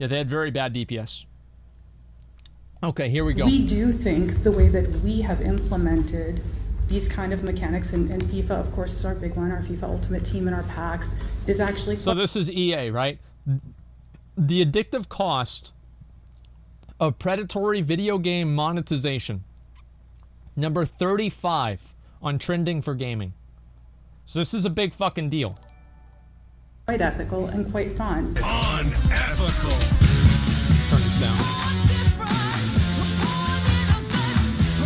Yeah, they had very bad DPS. Okay, here we go. We do think the way that we have implemented these kind of mechanics, and FIFA, of course, is our big one, our FIFA Ultimate Team and our packs, is actually... So this is EA, right? The addictive cost of predatory video game monetization. Number 35 on trending for gaming. So this is a big fucking deal. Quite ethical and quite fun. Unethical. Turn this down.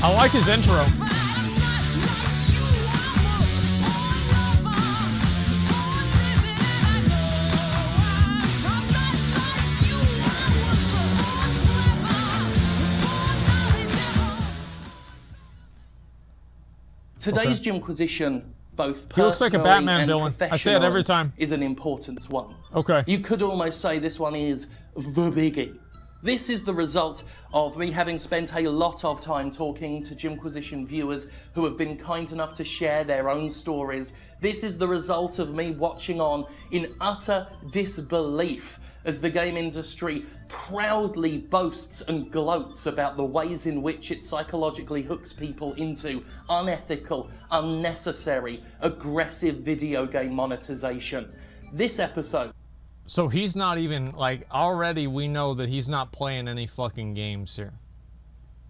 I like his intro. Today's Jimquisition, both He looks like a personally Batman and villain. I say it every professionally, time. is an important one. Okay. You could almost say this one is the biggie. This is the result of me having spent a lot of time talking to Jimquisition viewers who have been kind enough to share their own stories. This is the result of me watching on in utter disbelief as the game industry proudly boasts and gloats about the ways in which it psychologically hooks people into unethical, unnecessary, aggressive video game monetization. This episode... So he's not even, like, already we know that he's not playing any fucking games here.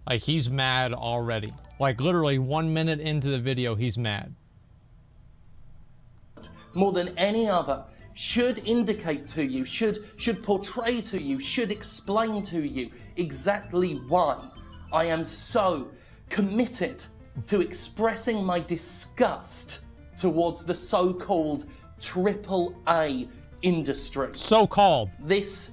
Like, he's mad already. Like, literally 1 minute into the video, he's mad. More than any other, should indicate to you, should portray to you, should explain to you exactly why I am so committed to expressing my disgust towards the so-called AAA industry. So-called. This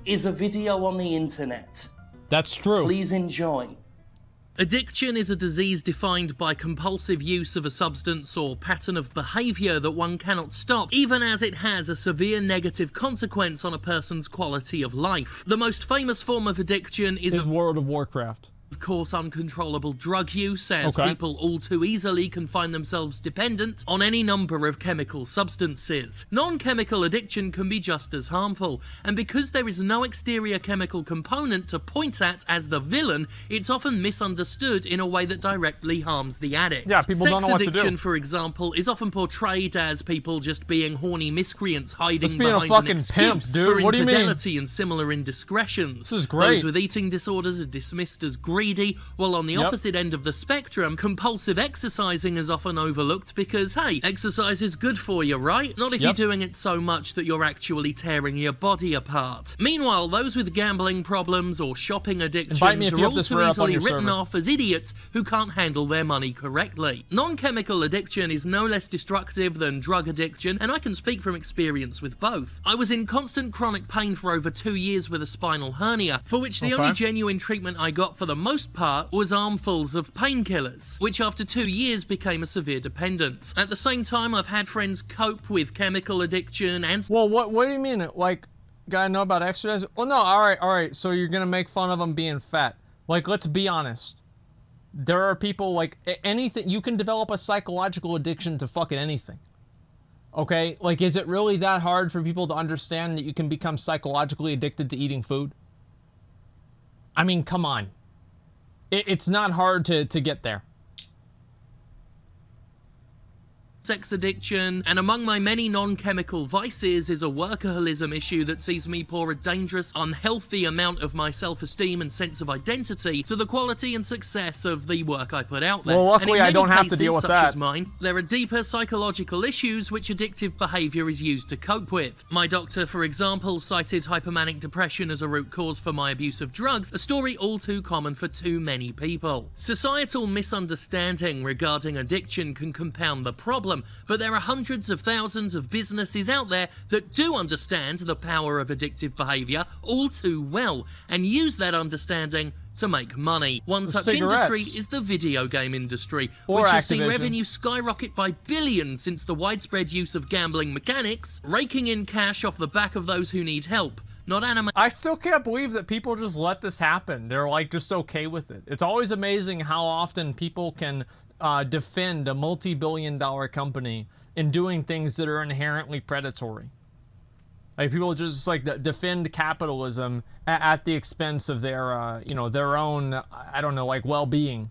is a video on the internet. That's true. Please enjoy. Addiction is a disease defined by compulsive use of a substance or pattern of behaviour that one cannot stop, even as it has a severe negative consequence on a person's quality of life. The most famous form of addiction is World of Warcraft. Of course, uncontrollable drug use, as people all too easily can find themselves dependent on any number of chemical substances. Non-chemical addiction can be just as harmful, and because there is no exterior chemical component to point at as the villain, it's often misunderstood in a way that directly harms the addict. Yeah, people don't know what to do. Sex addiction, for example, is often portrayed as people just being horny miscreants hiding being a behind fucking an excuse pimp, dude. for What do you mean? infidelity and similar indiscretions. This is great. Those with eating disorders are dismissed as greedy, while on the opposite end of the spectrum, compulsive exercising is often overlooked because, hey, exercise is good for you, right? Not if you're doing it so much that you're actually tearing your body apart. Meanwhile, those with gambling problems or shopping addictions are all too easily written off as idiots who can't handle their money correctly. Non-chemical addiction is no less destructive than drug addiction, and I can speak from experience with both. I was in constant chronic pain for over 2 years with a spinal hernia, for which the only genuine treatment I got for the most part was armfuls of painkillers, which after 2 years became a severe dependence. At the same time, I've had friends cope with chemical addiction and... Well, what do you mean? Like, gotta know about exercise? Well, no, alright, so you're gonna make fun of them being fat. Like, let's be honest. There are people, like, anything, you can develop a psychological addiction to fucking anything. Okay? Like, is it really that hard for people to understand that you can become psychologically addicted to eating food? I mean, come on. It's not hard to get there. Sex addiction, and among my many non-chemical vices is a workaholism issue that sees me pour a dangerous, unhealthy amount of my self-esteem and sense of identity to the quality and success of the work I put out there. Well, luckily I don't have to deal with such that. as mine, there are deeper psychological issues which addictive behaviour is used to cope with. My doctor, for example, cited hypomanic depression as a root cause for my abuse of drugs, a story all too common for too many people. Societal misunderstanding regarding addiction can compound the problem, but there are hundreds of thousands of businesses out there that do understand the power of addictive behaviour all too well and use that understanding to make money. One such industry is the video game industry, which has seen revenue skyrocket by billions since the widespread use of gambling mechanics, raking in cash off the back of those who need help. Not anime. I still can't believe that people just let this happen. They're like just okay with it. It's always amazing how often people can defend a multi-billion-dollar company in doing things that are inherently predatory. Like people just like defend capitalism at the expense of their, you know, their own, I don't know, like well-being.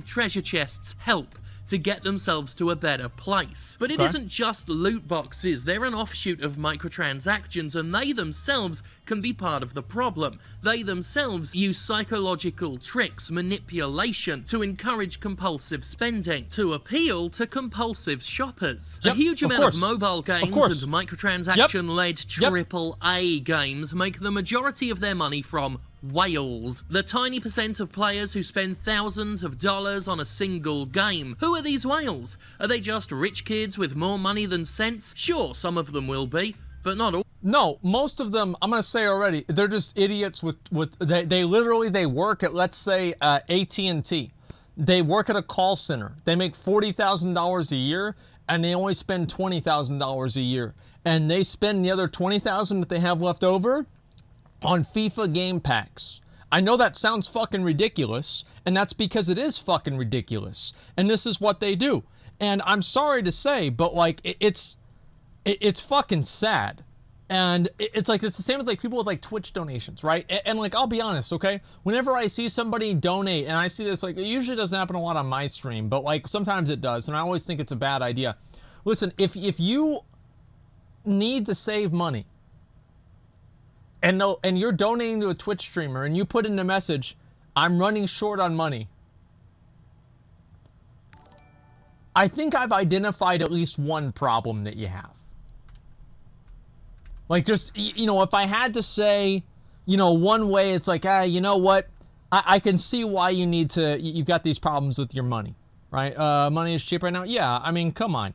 Treasure chests help to get themselves to a better place. But it isn't just loot boxes, they're an offshoot of microtransactions, and they themselves can be part of the problem. They themselves use psychological tricks, manipulation, to encourage compulsive spending, to appeal to compulsive shoppers. A huge amount of mobile games and microtransaction-led AAA games make the majority of their money from whales. The tiny percent of players who spend thousands of dollars on a single game. Who are these whales? Are they just rich kids with more money than sense? Sure, some of them will be, but not all. No, most of them, I'm gonna say already, they're just idiots with they literally, they work at, let's say, AT&T. They work at a call center. They make $40,000 a year, and they only spend $20,000 a year. And they spend the other $20,000 that they have left over on FIFA game packs. I know that sounds fucking ridiculous, and that's because it is fucking ridiculous. And this is what they do. And I'm sorry to say, but like it's fucking sad. And it's like, it's the same with like people with like Twitch donations, right? And like, I'll be honest, okay? Whenever I see somebody donate, and I see this, like, it usually doesn't happen a lot on my stream, but like sometimes it does, and I always think it's a bad idea. Listen, if you need to save money, and you're donating to a Twitch streamer, and you put in a message, I'm running short on money, I think I've identified at least one problem that you have. Like, just, you know, if I had to say, you know, one way, it's like, you know what? I can see why you've got these problems with your money, right? Money is cheap right now. Yeah, I mean, come on.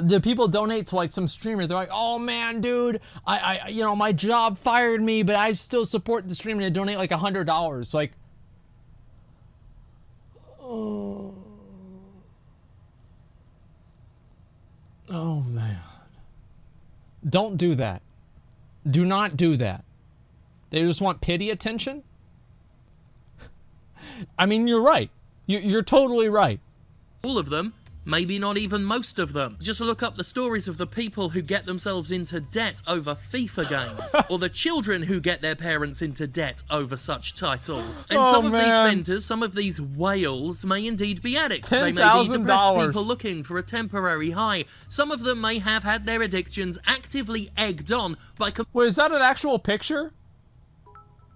The people donate to like some streamer. They're like, oh man, dude, I you know, my job fired me, but I still support the streamer. And they donate like $100. Like, oh man, don't do that. Do not do that. They just want pity attention. I mean, you're right. You're totally right. All of them. Maybe not even most of them. Just look up the stories of the people who get themselves into debt over FIFA games, or the children who get their parents into debt over such titles. And some of these spenders, some of these whales, may indeed be addicts. They may be depressed people looking for a temporary high. Some of them may have had their addictions actively egged on by... Wait, is that an actual picture?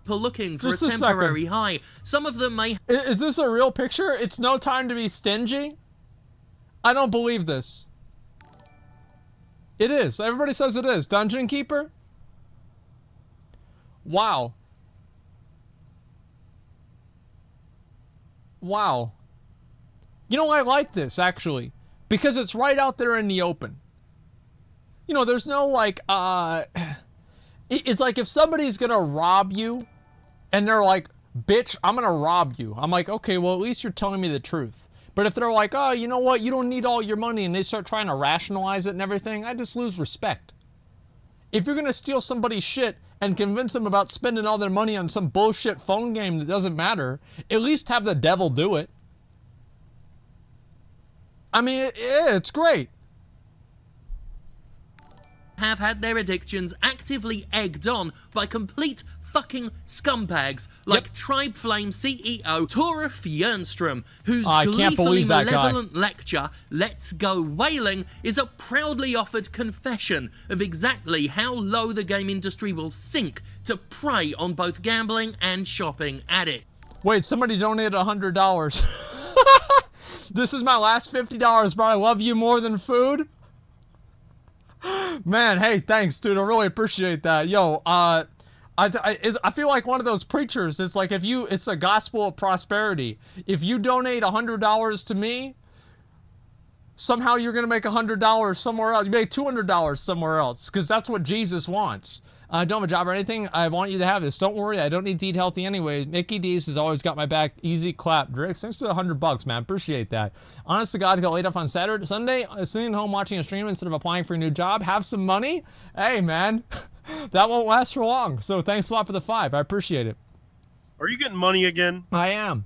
Looking for a temporary high. Some of them may... Is this a real picture? It's no time to be stingy? I don't believe this. It is. Everybody says it is. Dungeon Keeper? Wow. Wow. You know, I like this, actually. Because it's right out there in the open. You know, there's no, like, it's like if somebody's gonna rob you, and they're like, bitch, I'm gonna rob you. I'm like, okay, well, at least you're telling me the truth. But if they're like, oh, you know what, you don't need all your money, and they start trying to rationalize it and everything, I just lose respect. If you're gonna steal somebody's shit and convince them about spending all their money on some bullshit phone game that doesn't matter, at least have the devil do it. I mean, it's great. Have had their addictions actively egged on by complete fucking scumbags like Tribe Flame CEO Tora Fjernstrom, whose gleefully malevolent lecture, Let's Go Whaling, is a proudly offered confession of exactly how low the game industry will sink to prey on both gambling and shopping addicts. Wait, somebody donated $100. This is my last $50, but I love you more than food? Man, hey, thanks, dude. I really appreciate that. Yo, I feel like one of those preachers. It's like it's a gospel of prosperity. If you donate $100 to me, somehow you're gonna make $100 somewhere else. You make $200 somewhere else, because that's what Jesus wants. I don't have a job or anything. I want you to have this. Don't worry, I don't need to eat healthy anyway. Mickey D's has always got my back. Easy clap. Drix, thanks to the $100, man. Appreciate that. Honest to God, got laid off on Sunday, sitting at home watching a stream instead of applying for a new job. Have some money? Hey, man. That won't last for long. So thanks a lot for the 5. I appreciate it. Are you getting money again? I am.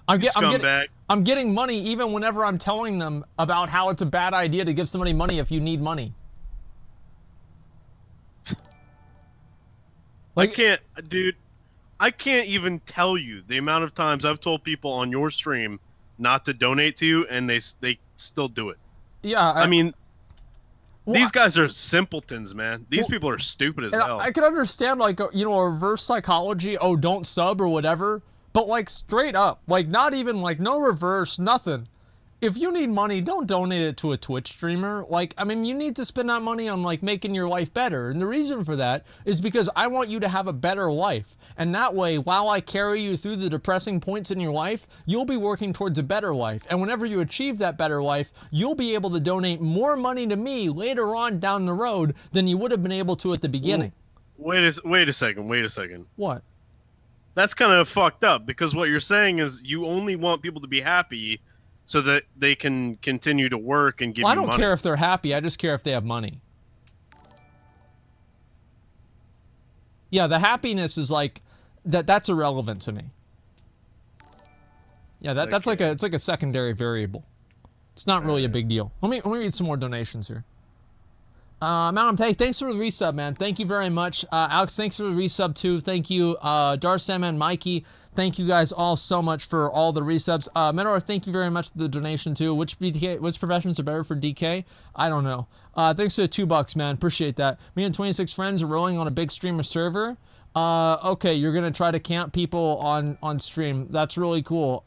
I'm getting money even whenever I'm telling them about how it's a bad idea to give somebody money if you need money. Like, I can't, dude. I can't even tell you the amount of times I've told people on your stream not to donate to you, and they still do it. Yeah, I mean, these guys are simpletons, man. These people are stupid as hell. I can understand, like, you know, a reverse psychology. Oh, don't sub or whatever. But like straight up, like not even like no reverse, nothing. If you need money, don't donate it to a Twitch streamer. Like, I mean, you need to spend that money on like making your life better. And the reason for that is because I want you to have a better life. And that way, while I carry you through the depressing points in your life, you'll be working towards a better life. And whenever you achieve that better life, you'll be able to donate more money to me later on down the road than you would have been able to at the beginning. Wait a second. What? That's kind of fucked up, because what you're saying is you only want people to be happy so that they can continue to work and give you money. I don't care if they're happy. I just care if they have money. Yeah, the happiness is like that's irrelevant to me. Yeah, that's like it's like a secondary variable. It's not really a big deal. Let me read some more donations here. Mountain, thanks for the resub, man. Thank you very much. Alex, thanks for the resub too. Thank you. Darsam and Mikey, thank you guys all so much for all the resubs. Menor, thank you very much for the donation too. Which professions are better for DK? I don't know. Thanks for the $2, man. Appreciate that. Me and 26 friends are rolling on a big streamer server. Okay, you're gonna try to camp people on stream. That's really cool.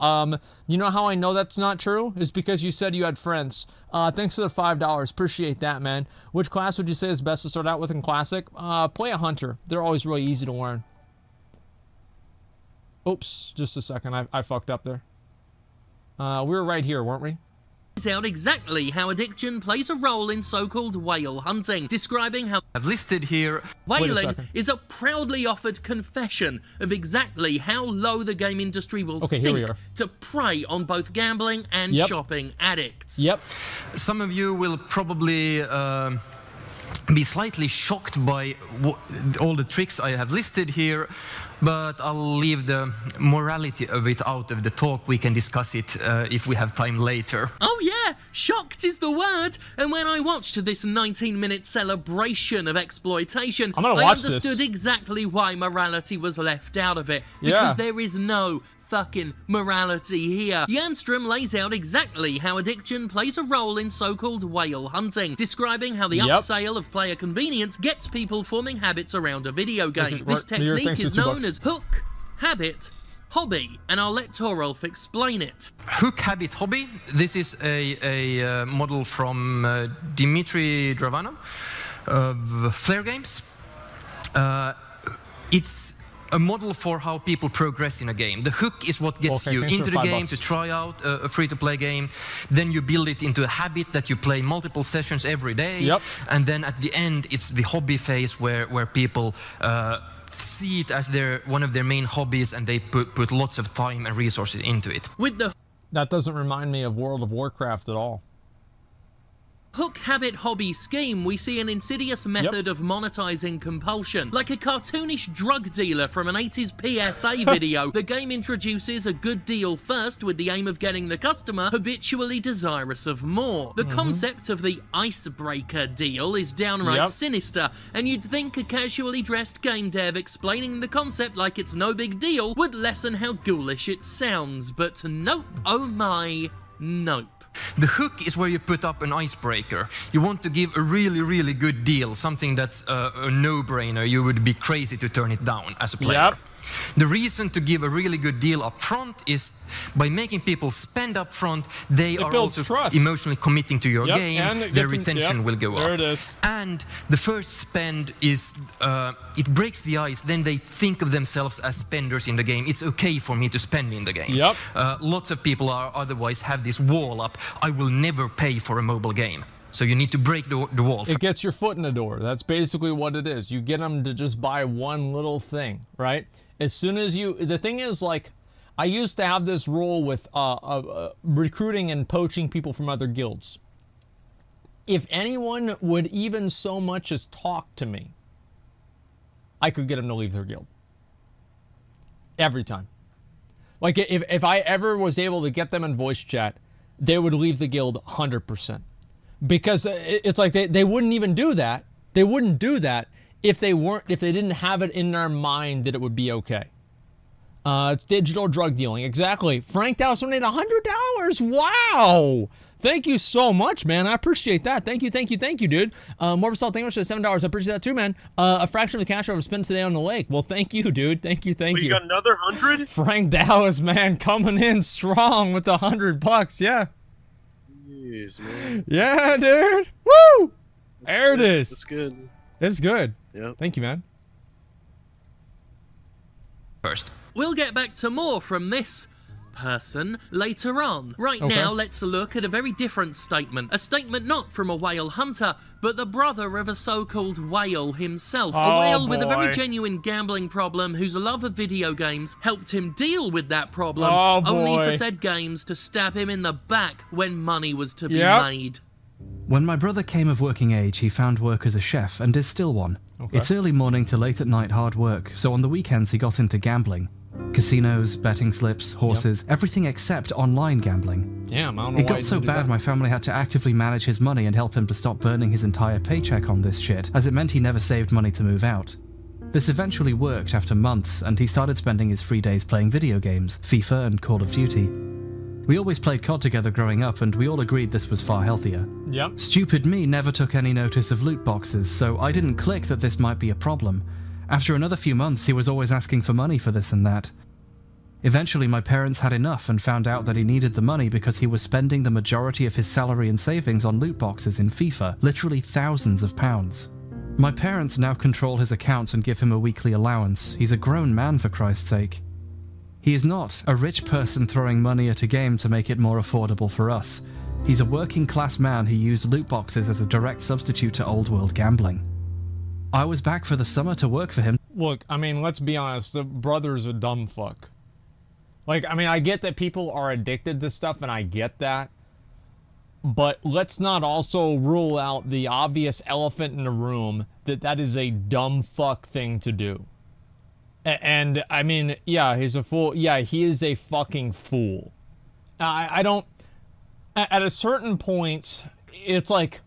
You know how I know that's not true? Is because you said you had friends. Thanks for the $5. Appreciate that, man. Which class would you say is best to start out with in Classic? Play a Hunter. They're always really easy to learn. Oops, just a second. I fucked up there. We were right here, weren't we? Out exactly how addiction plays a role in so-called whale hunting, describing how I've listed here whaling is a proudly offered confession of exactly how low the game industry will sink to prey on both gambling and shopping addicts. Yep. Some of you will probably be slightly shocked by all the tricks I have listed here, but I'll leave the morality of it out of the talk. We can discuss it if we have time later. Oh yeah, shocked is the word. And when I watched this 19-minute celebration of exploitation, I understood exactly why morality was left out of it. Because there is no fucking morality here. Janstrom lays out exactly how addiction plays a role in so-called whale hunting, describing how the upsale of player convenience gets people forming habits around a video game. This technique is known as hook, habit, hobby, and I'll let Torolf explain it. Hook, habit, hobby. This is a model from Dimitri Dravana of Flare Games. It's a model for how people progress in a game. The hook is what gets you into the game to try out a free-to-play game. Then you build it into a habit that you play multiple sessions every day. And then at the end, it's the hobby phase where people see it as one of their main hobbies, and they put lots of time and resources into it. That doesn't remind me of World of Warcraft at all. Hook, habit, hobby, scheme, we see an insidious method of monetizing compulsion. Like a cartoonish drug dealer from an 80s PSA video, the game introduces a good deal first with the aim of getting the customer habitually desirous of more. The concept of the icebreaker deal is downright sinister, and you'd think a casually dressed game dev explaining the concept like it's no big deal would lessen how ghoulish it sounds, but nope, oh my, nope. The hook is where you put up an icebreaker. You want to give a really, really good deal, something that's a no-brainer. You would be crazy to turn it down as a player. The reason to give a really good deal up front is by making people spend up front, they are also emotionally committing to your game, and their retention will go up. There it is. And the first spend is, it breaks the ice, then they think of themselves as spenders in the game. It's okay for me to spend in the game. Lots of people otherwise have this wall up, I will never pay for a mobile game. So you need to break the wall. It gets your foot in the door. That's basically what it is. You get them to just buy one little thing, right? As soon as the thing is, like, I used to have this rule with recruiting and poaching people from other guilds. If anyone would even so much as talk to me, I could get them to leave their guild. Every time. Like, if I ever was able to get them in voice chat, they would leave the guild 100%. Because it's like they wouldn't even do that. They wouldn't do that if they didn't have it in their mind that it would be okay. It's digital drug dealing. Exactly. Frank Dallas donated $100. Wow. Thank you so much, man. I appreciate that. Thank you, dude. Morbasol, thank you much for the $7. I appreciate that too, man. A fraction of the cash over spent today on the lake. Well, thank you, dude. Thank you. You got another 100? Frank Dallas, man, coming in strong with the $100. Yeah. Jeez, man. Yeah, dude. Woo! There it is. That's good. It's good. Yeah. Thank you, man. First. We'll get back to more from this person later on. Right now, let's look at a very different statement. A statement not from a whale hunter, but the brother of a so-called whale himself. A whale with a very genuine gambling problem whose love of video games helped him deal with that problem, only for said games to stab him in the back when money was to be made. When my brother came of working age, he found work as a chef and is still one. It's early morning to late at night hard work, so on the weekends he got into gambling. Casinos, betting slips, horses, everything except online gambling. Damn, I don't know It got so bad my family had to actively manage his money and help him to stop burning his entire paycheck on this shit, as it meant he never saved money to move out. This eventually worked after months, and he started spending his free days playing video games, FIFA and Call of Duty. We always played COD together growing up, and we all agreed this was far healthier. Yep. Stupid me never took any notice of loot boxes, so I didn't click that this might be a problem. After another few months, he was always asking for money for this and that. Eventually, my parents had enough and found out that he needed the money because he was spending the majority of his salary and savings on loot boxes in FIFA, literally thousands of pounds. My parents now control his accounts and give him a weekly allowance. He's a grown man, for Christ's sake. He is not a rich person throwing money at a game to make it more affordable for us. He's a working class man who used loot boxes as a direct substitute to old world gambling. I was back for the summer to work for him. Look, I mean, let's be honest, the brother's a dumb fuck. Like, I mean, I get that people are addicted to stuff, and I get that. But let's not also rule out the obvious elephant in the room that that is a dumb fuck thing to do. And, I mean, yeah, he's a fool. Yeah, he is a fucking fool. I don't... At a certain point, it's like...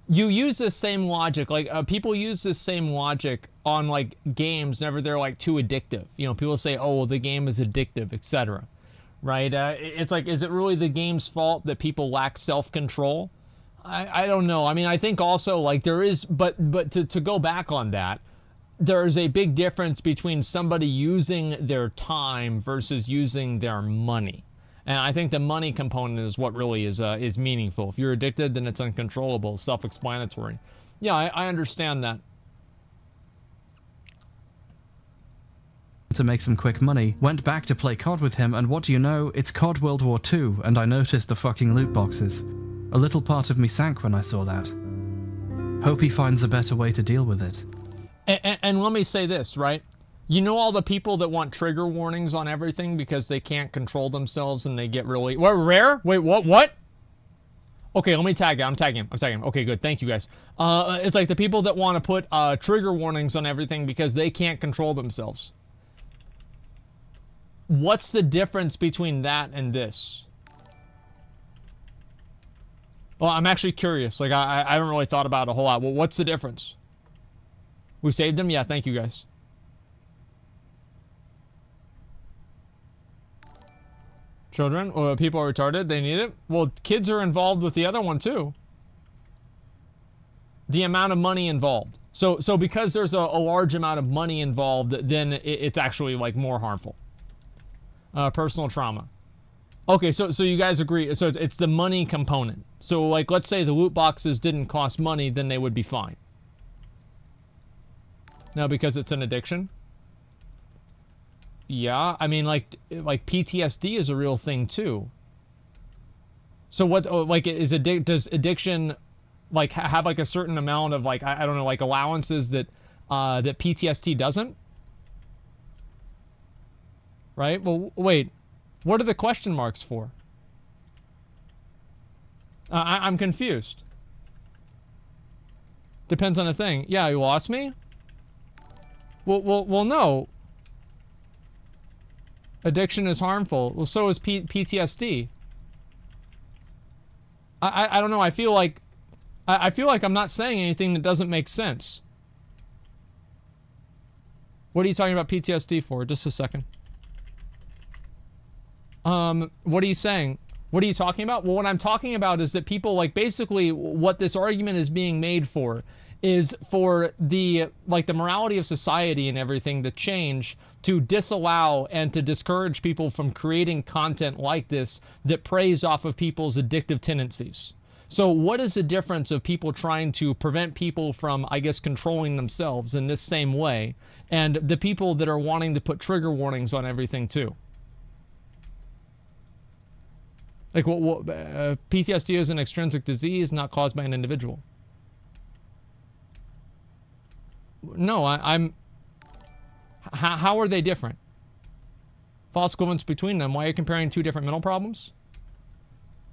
You use this same logic, like, people use this same logic on, like, games whenever they're, like, too addictive. You know, people say, oh, well, the game is addictive, etc. Right? It's like, is it really the game's fault that people lack self-control? I don't know. I mean, I think also, like, there is, but to go back on that, there is a big difference between somebody using their time versus using their money. And I think the money component is what really is meaningful. If you're addicted, then it's uncontrollable, self-explanatory. Yeah, I understand that. To make some quick money, went back to play COD with him, and what do you know, it's COD World War II, and I noticed the fucking loot boxes. A little part of me sank when I saw that. Hope he finds a better way to deal with it. And let me say this, right? You know all the people that want trigger warnings on everything because they can't control themselves and they get really... What, rare? Wait, what? Okay, let me tag him. I'm tagging him. Okay, good. Thank you, guys. It's like the people that want to put trigger warnings on everything because they can't control themselves. What's the difference between that and this? Well, I'm actually curious. Like, I haven't really thought about it a whole lot. Well, what's the difference? We saved him? Yeah, thank you, guys. Children? People are retarded? They need it? Well, kids are involved with the other one, too. The amount of money involved. So because there's a large amount of money involved, then it's actually, like, more harmful. Personal trauma. Okay, so you guys agree. So it's the money component. So, like, let's say the loot boxes didn't cost money, then they would be fine. No, because it's an addiction? Yeah, I mean, like PTSD is a real thing, too. So what, like, does addiction, like, have, like, a certain amount of, like, I don't know, like, allowances that PTSD doesn't? Right? Well, wait. What are the question marks for? I'm confused. Depends on the thing. Yeah, you lost me? Well, no. Addiction is harmful. Well, so is PTSD. I don't know. I feel like I'm not saying anything that doesn't make sense. What are you talking about PTSD for? Just a second. What are you saying? What are you talking about? Well, what I'm talking about is that people, like, basically what this argument is being made for is for the, like, the morality of society and everything to change, to disallow and to discourage people from creating content like this that preys off of people's addictive tendencies. So what is the difference of people trying to prevent people from, I guess, controlling themselves in this same way, and the people that are wanting to put trigger warnings on everything too? Like, PTSD is an extrinsic disease not caused by an individual. No, how are they different? False equivalence between them. Why are you comparing two different mental problems?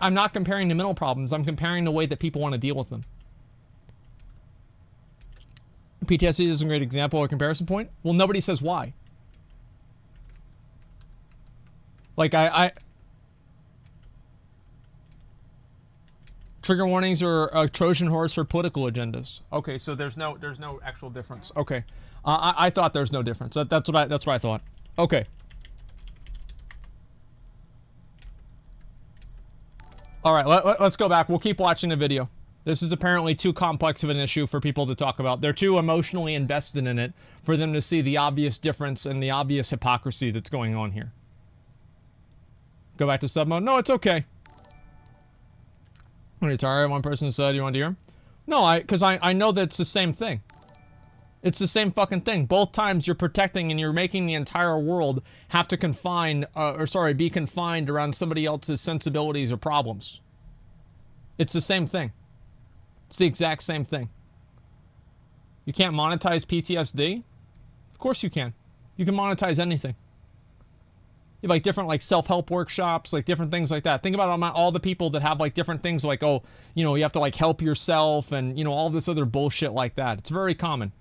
I'm not comparing the mental problems. I'm comparing the way that people want to deal with them. PTSD is a great example or comparison point. Well, nobody says why. Like, trigger warnings are a Trojan horse for political agendas. Okay, so there's no actual difference. Okay, I thought there's no difference. That's what I thought. Okay. All right, let's go back. We'll keep watching the video. This is apparently too complex of an issue for people to talk about. They're too emotionally invested in it for them to see the obvious difference and the obvious hypocrisy that's going on here. Go back to sub mode. No, it's okay. Are you tired? One person said you want to hear him? No, because I know that it's the same thing. It's the same fucking thing. Both times you're protecting and you're making the entire world have to be confined around somebody else's sensibilities or problems. It's the same thing. It's the exact same thing. You can't monetize PTSD? Of course you can. You can monetize anything. You have, like, different, like, self-help workshops, like, different things like that. Think about all the people that have, like, different things like, oh, you know, you have to, like, help yourself and, you know, all this other bullshit like that. It's very common.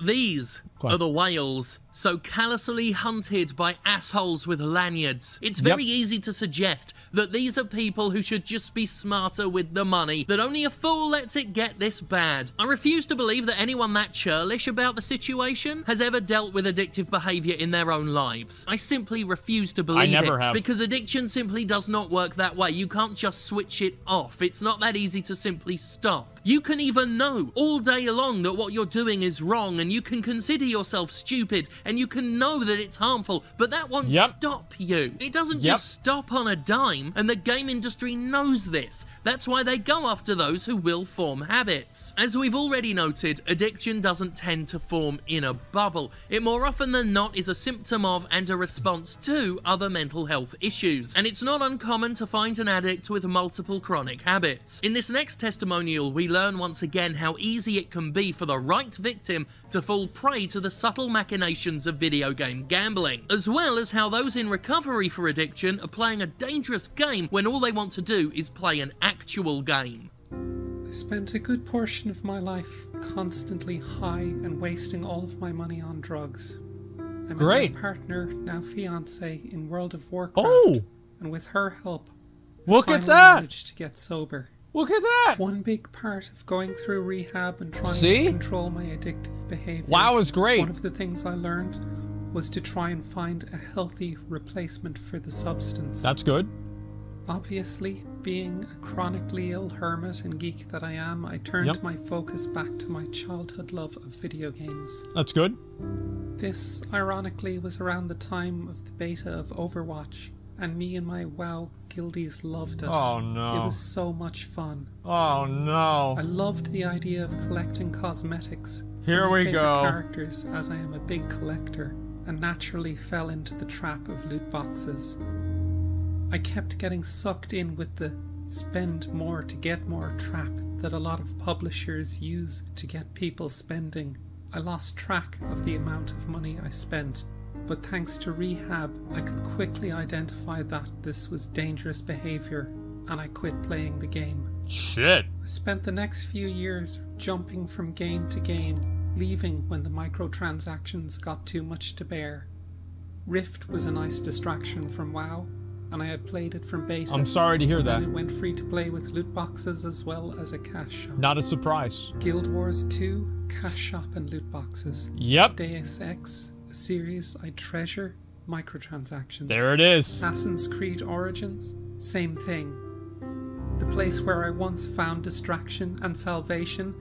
These are the whales, so callously hunted by assholes with lanyards. It's very easy to suggest that these are people who should just be smarter with the money, that only a fool lets it get this bad. I refuse to believe that anyone that churlish about the situation has ever dealt with addictive behavior in their own lives. I simply refuse to believe it. I never have. Because addiction simply does not work that way. You can't just switch it off. It's not that easy to simply stop. You can even know all day long that what you're doing is wrong, and you can consider yourself stupid, and you can know that it's harmful, but that won't stop you. It doesn't just stop on a dime, and the game industry knows this. That's why they go after those who will form habits. As we've already noted, addiction doesn't tend to form in a bubble. It more often than not is a symptom of and a response to other mental health issues, and it's not uncommon to find an addict with multiple chronic habits. In this next testimonial, we learn once again how easy it can be for the right victim to fall prey to the subtle machinations of video game gambling, as well as how those in recovery for addiction are playing a dangerous game when all they want to do is play an actual game. I spent a good portion of my life constantly high and wasting all of my money on drugs. I met my partner, now fiance, in World of Warcraft, and with her help, I finally managed to get sober. Look at that! One big part of going through rehab and trying to control my addictive behavior. Wow, is great. One of the things I learned was to try and find a healthy replacement for the substance. That's good. Obviously, being a chronically ill hermit and geek that I am, I turned my focus back to my childhood love of video games. That's good. This, ironically, was around the time of the beta of Overwatch, and me and my WoW guildies loved it. Oh no. It was so much fun. Oh no. I loved the idea of collecting cosmetics. Here we go. Characters, as I am a big collector, and naturally fell into the trap of loot boxes. I kept getting sucked in with the spend more to get more trap that a lot of publishers use to get people spending. I lost track of the amount of money I spent, but thanks to rehab, I could quickly identify that this was dangerous behavior, and I quit playing the game. Shit. I spent the next few years jumping from game to game, leaving when the microtransactions got too much to bear. Rift was a nice distraction from WoW, and I had played it from beta. I'm sorry to hear that. Then it went free to play with loot boxes as well as a cash shop. Not a surprise. Guild Wars 2, cash shop and loot boxes. Yep. Deus Ex, a series I treasure, microtransactions. There it is. Assassin's Creed Origins, same thing. The place where I once found distraction and salvation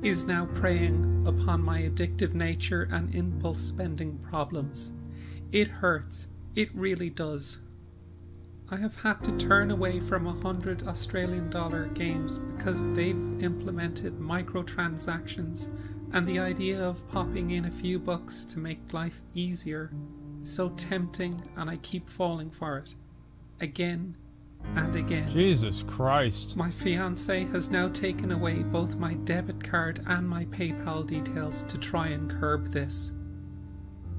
is now preying upon my addictive nature and impulse spending problems. It hurts. It really does. I have had to turn away from $100 Australian games because they've implemented microtransactions, and the idea of popping in a few bucks to make life easier is so tempting, and I keep falling for it. Again and again. Jesus Christ. My fiancé has now taken away both my debit card and my PayPal details to try and curb this.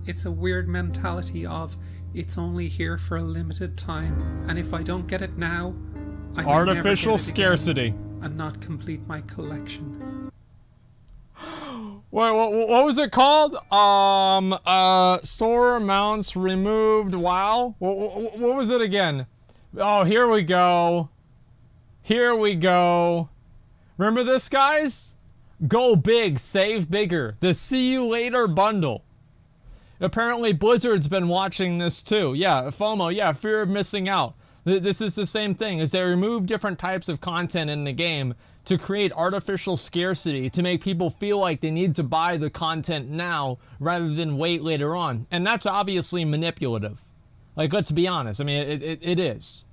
It's a weird mentality of, it's only here for a limited time, and if I don't get it now, I may artificial never get it scarcity again and not complete my collection. Wait, what was it called? Store amounts removed. Wow. What was it again? Oh, here we go. Here we go. Remember this, guys? Go big, save bigger. The see you later bundle. Apparently Blizzard's been watching this too. Yeah, FOMO, yeah, fear of missing out. This is the same thing, as they remove different types of content in the game to create artificial scarcity, to make people feel like they need to buy the content now rather than wait later on. And that's obviously manipulative. Like, let's be honest. I mean, it is.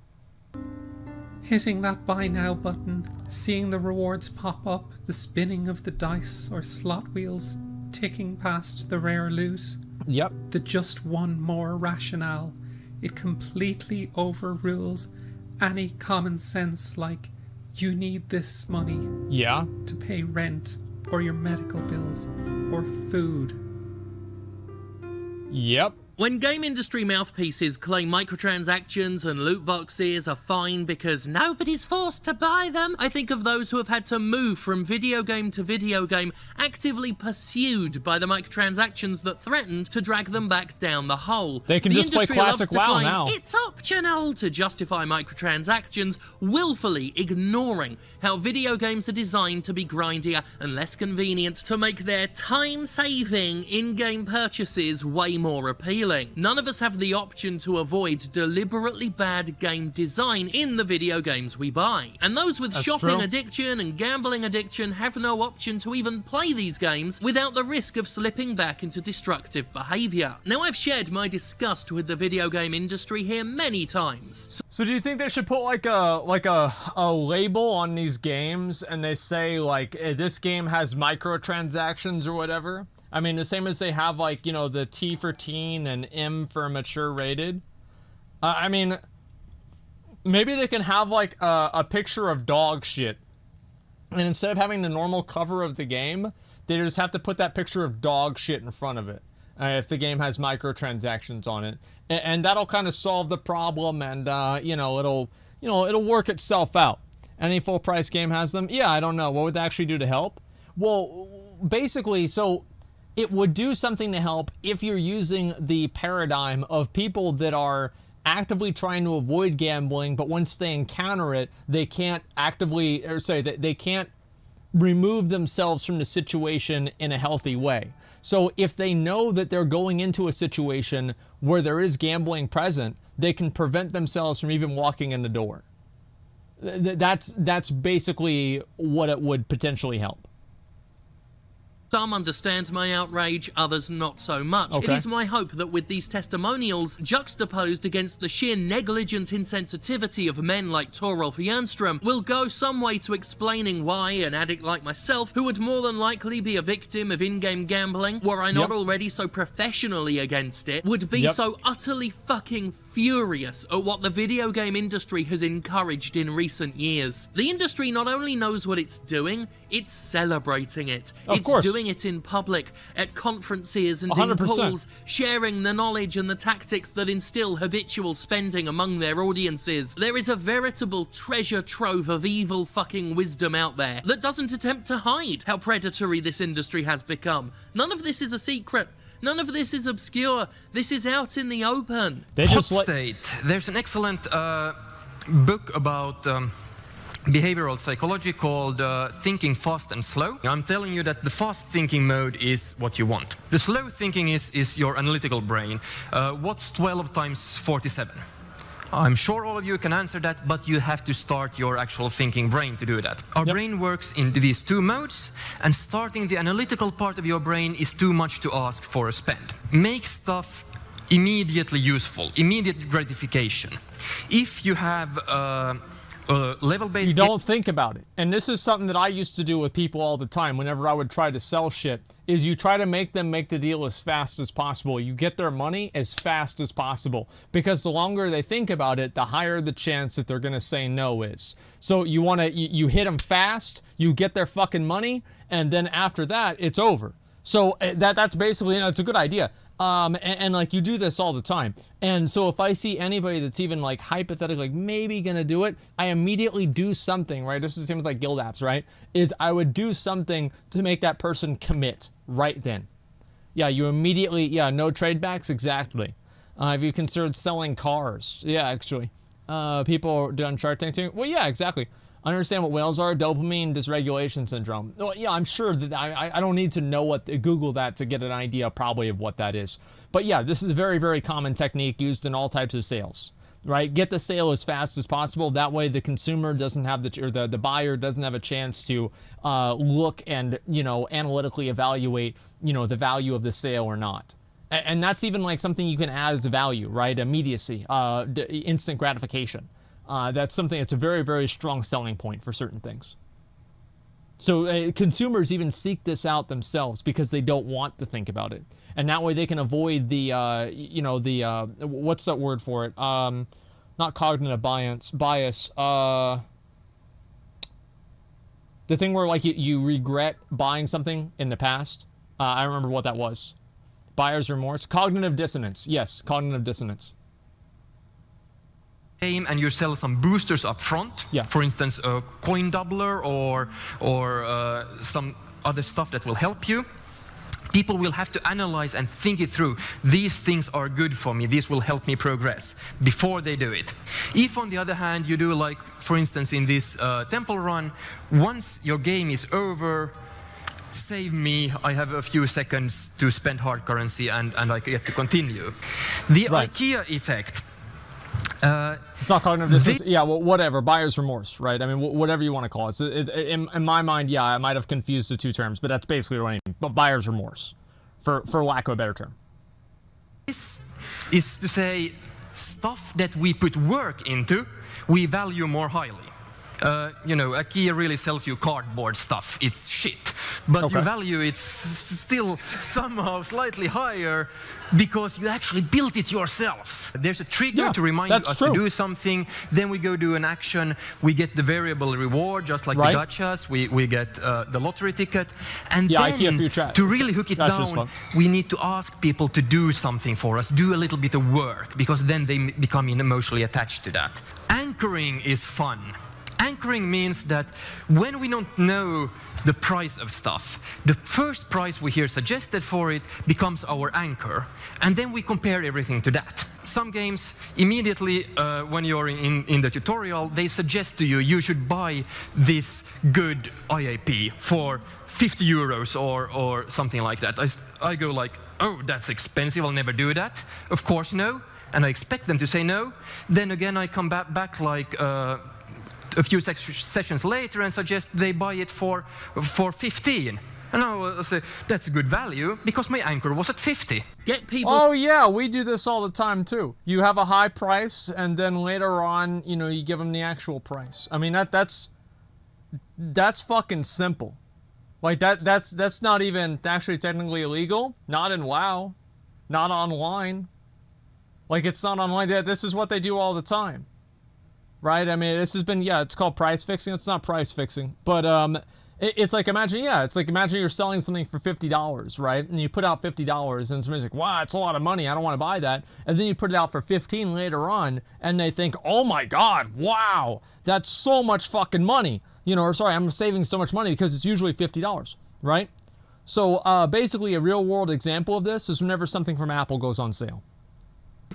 Hitting that buy now button, seeing the rewards pop up, the spinning of the dice or slot wheels ticking past the rare loot. Yep. The just one more rationale. It completely overrules any common sense like, you need this money to pay rent or your medical bills or food. Yep. When game industry mouthpieces claim microtransactions and loot boxes are fine because nobody's forced to buy them, I think of those who have had to move from video game to video game, actively pursued by the microtransactions that threatened to drag them back down the hole. They can just play classic WoW now. It's optional to justify microtransactions, willfully ignoring how video games are designed to be grindier and less convenient to make their time-saving in-game purchases way more appealing. None of us have the option to avoid deliberately bad game design in the video games we buy. And those with shopping addiction and gambling addiction have no option to even play these games without the risk of slipping back into destructive behavior. Now, I've shared my disgust with the video game industry here many times. So do you think they should put like a label on these games and they say like, this game has microtransactions or whatever? I mean, the same as they have, like, you know, the T for teen and M for mature rated. I mean, maybe they can have, like, a picture of dog shit. And instead of having the normal cover of the game, they just have to put that picture of dog shit in front of it. If the game has microtransactions on it. And that'll kind of solve the problem, and, it'll work itself out. Any full-price game has them? Yeah, I don't know. What would that actually do to help? Well, basically, so it would do something to help if you're using the paradigm of people that are actively trying to avoid gambling, but once they encounter it, they can't they can't remove themselves from the situation in a healthy way. So if they know that they're going into a situation where there is gambling present, they can prevent themselves from even walking in the door. That's basically what it would potentially help. Some understand my outrage, others not so much. Okay. It is my hope that with these testimonials juxtaposed against the sheer negligent insensitivity of men like Torolf Jernstrom will go some way to explaining why an addict like myself, who would more than likely be a victim of in-game gambling, were I not already so professionally against it, would be so utterly fucking furious at what the video game industry has encouraged in recent years. The industry not only knows what it's doing, it's celebrating it. It's doing it in public, at conferences and 100%. In calls, sharing the knowledge and the tactics that instill habitual spending among their audiences. There is a veritable treasure trove of evil fucking wisdom out there that doesn't attempt to hide how predatory this industry has become. None of this is a secret. None of this is obscure. This is out in the open. They just Hot State. There's an excellent book about behavioral psychology called Thinking Fast and Slow. I'm telling you that the fast thinking mode is what you want. The slow thinking is your analytical brain. What's 12 times 47? I'm sure all of you can answer that, but you have to start your actual thinking brain to do that. Our brain works in these two modes, and starting the analytical part of your brain is too much to ask for a spend. Make stuff immediately useful, immediate gratification. If you have level-based... You don't think about it. And this is something that I used to do with people all the time whenever I would try to sell shit, is you try to make them make the deal as fast as possible. You get their money as fast as possible. Because the longer they think about it, the higher the chance that they're going to say no is. So you want to, you hit them fast, you get their fucking money, and then after that, it's over. So that's basically, it's a good idea. And like you do this all the time. And so if I see anybody that's even like hypothetically like maybe gonna do it, I immediately do something, right? This is the same with like guild apps, right? Is I would do something to make that person commit right then. Yeah, you immediately, no trade backs, exactly. Have you considered selling cars? Yeah, actually. People done Shark Tank too? Well, yeah, exactly. Understand what whales are, dopamine dysregulation syndrome. Well, yeah, I'm sure that I don't need to know what, Google that to get an idea probably of what that is. But yeah, this is a very, very common technique used in all types of sales, right? Get the sale as fast as possible. That way the consumer doesn't have or the buyer doesn't have a chance to look and, analytically evaluate, the value of the sale or not. And that's even like something you can add as a value, right? Immediacy, instant gratification. That's something that's a very, very strong selling point for certain things. So consumers even seek this out themselves because they don't want to think about it. And that way they can avoid the, what's that word for it? Not cognitive bias. The thing where like you regret buying something in the past. I remember what that was. Buyer's remorse. Cognitive dissonance. Yes, cognitive dissonance. And you sell some boosters up front, for instance, a coin doubler or some other stuff that will help you. People will have to analyze and think it through. These things are good for me. These will help me progress before they do it. If, on the other hand, you do like, for instance, in this temple run, once your game is over, save me, I have a few seconds to spend hard currency and I get to continue. The IKEA effect. It's not cognitive dissonance. Yeah, well, whatever. Buyer's remorse, right? I mean, whatever you want to call it. In my mind, yeah, I might have confused the two terms, but that's basically what I mean. But buyer's remorse, for lack of a better term. This is to say, stuff that we put work into, we value more highly. IKEA really sells you cardboard stuff. It's shit. But you value it still somehow slightly higher because you actually built it yourselves. There's a trigger to remind us to do something. Then we go do an action. We get the variable reward, just like the gachas. We get the lottery ticket. And then to really hook it down, we need to ask people to do something for us, do a little bit of work, because then they become emotionally attached to that. Anchoring is fun. Anchoring means that when we don't know the price of stuff, the first price we hear suggested for it becomes our anchor, and then we compare everything to that. Some games, immediately when you're in the tutorial, they suggest to you, you should buy this good IAP for 50 euros or something like that. I go like, oh, that's expensive, I'll never do that. Of course, no. And I expect them to say no. Then again, I come back like... a few sessions later and suggest they buy it for 15. And I'll say, that's a good value, because my anchor was at 50. Get people... Oh yeah, we do this all the time too. You have a high price, and then later on, you give them the actual price. I mean, that's fucking simple. Like, that's not even actually technically illegal. Not in WoW. Not online. Like, it's not online. This is what they do all the time. Right? I mean, this has been, it's called price fixing. It's not price fixing. But it's like, imagine you're selling something for $50, right? And you put out $50, and somebody's like, wow, it's a lot of money. I don't want to buy that. And then you put it out for $15 later on, and they think, oh my God, wow, that's so much fucking money. I'm saving so much money because it's usually $50, right? So basically a real world example of this is whenever something from Apple goes on sale.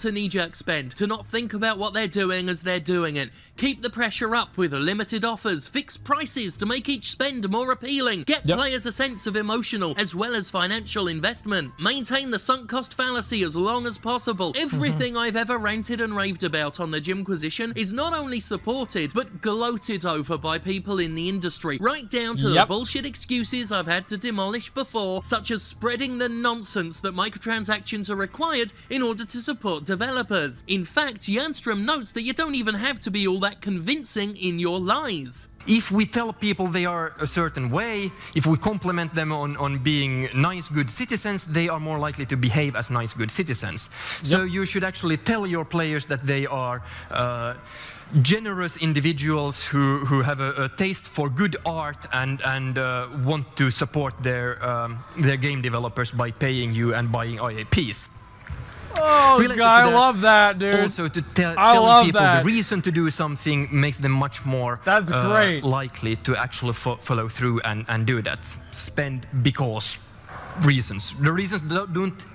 To knee-jerk spend, to not think about what they're doing as they're doing it. Keep the pressure up with limited offers, fixed prices to make each spend more appealing. Get players a sense of emotional as well as financial investment. Maintain the sunk cost fallacy as long as possible. Everything I've ever ranted and raved about on the Jimquisition is not only supported, but gloated over by people in the industry, right down to the bullshit excuses I've had to demolish before, such as spreading the nonsense that microtransactions are required in order to support developers. In fact, Jernstrom notes that you don't even have to be all that convincing in your lies. If we tell people they are a certain way, if we compliment them on being nice, good citizens, they are more likely to behave as nice, good citizens. So you should actually tell your players that they are generous individuals who have a taste for good art and want to support their game developers by paying you and buying IAPs. Oh, God, I love that, dude. Also, to tell people the reason to do something makes them much more likely to actually follow through and do that. Spend because reasons. The reasons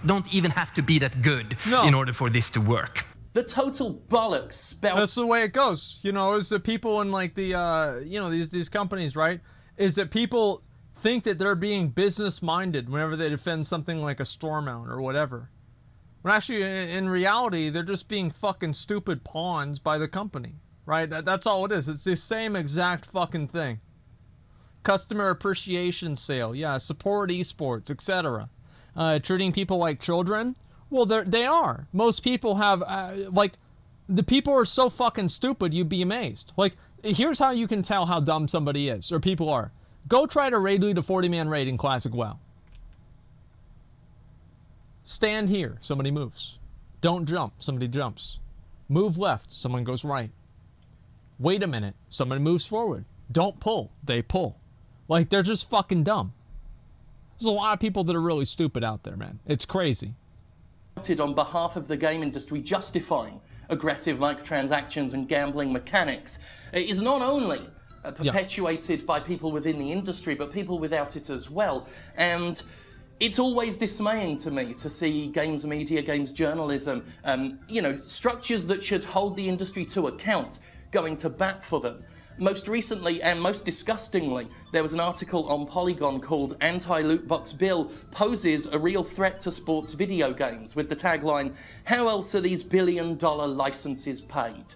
don't even have to be that good in order for this to work. The total bollocks spelled. That's the way it goes. You know, is the people in like the you know, these companies, right? Is that people think that they're being business minded whenever they defend something like a store mount or whatever. When actually, in reality, they're just being fucking stupid pawns by the company, right? That's all it is. It's the same exact fucking thing. Customer appreciation sale, yeah, support esports, etc. Treating people like children, well, they are. Most people have, like, the people are so fucking stupid, you'd be amazed. Like, here's how you can tell how dumb somebody is, or people are. Go try to raid lead a 40-man raid in Classic WoW. Stand here, somebody moves. Don't jump, somebody jumps. Move left, someone goes right. Wait a minute, someone moves forward. Don't pull, they pull. Like, they're just fucking dumb. There's a lot of people that are really stupid out there, man. It's crazy. On behalf of the game industry justifying aggressive microtransactions and gambling mechanics is not only perpetuated by people within the industry, but people without it as well. And it's always dismaying to me to see games media, games journalism, you know, structures that should hold the industry to account going to bat for them. Most recently, and most disgustingly, there was an article on Polygon called Anti-Loot Box Bill Poses a Real Threat to Sports Video Games, with the tagline, "How else are these billion-dollar licenses paid?"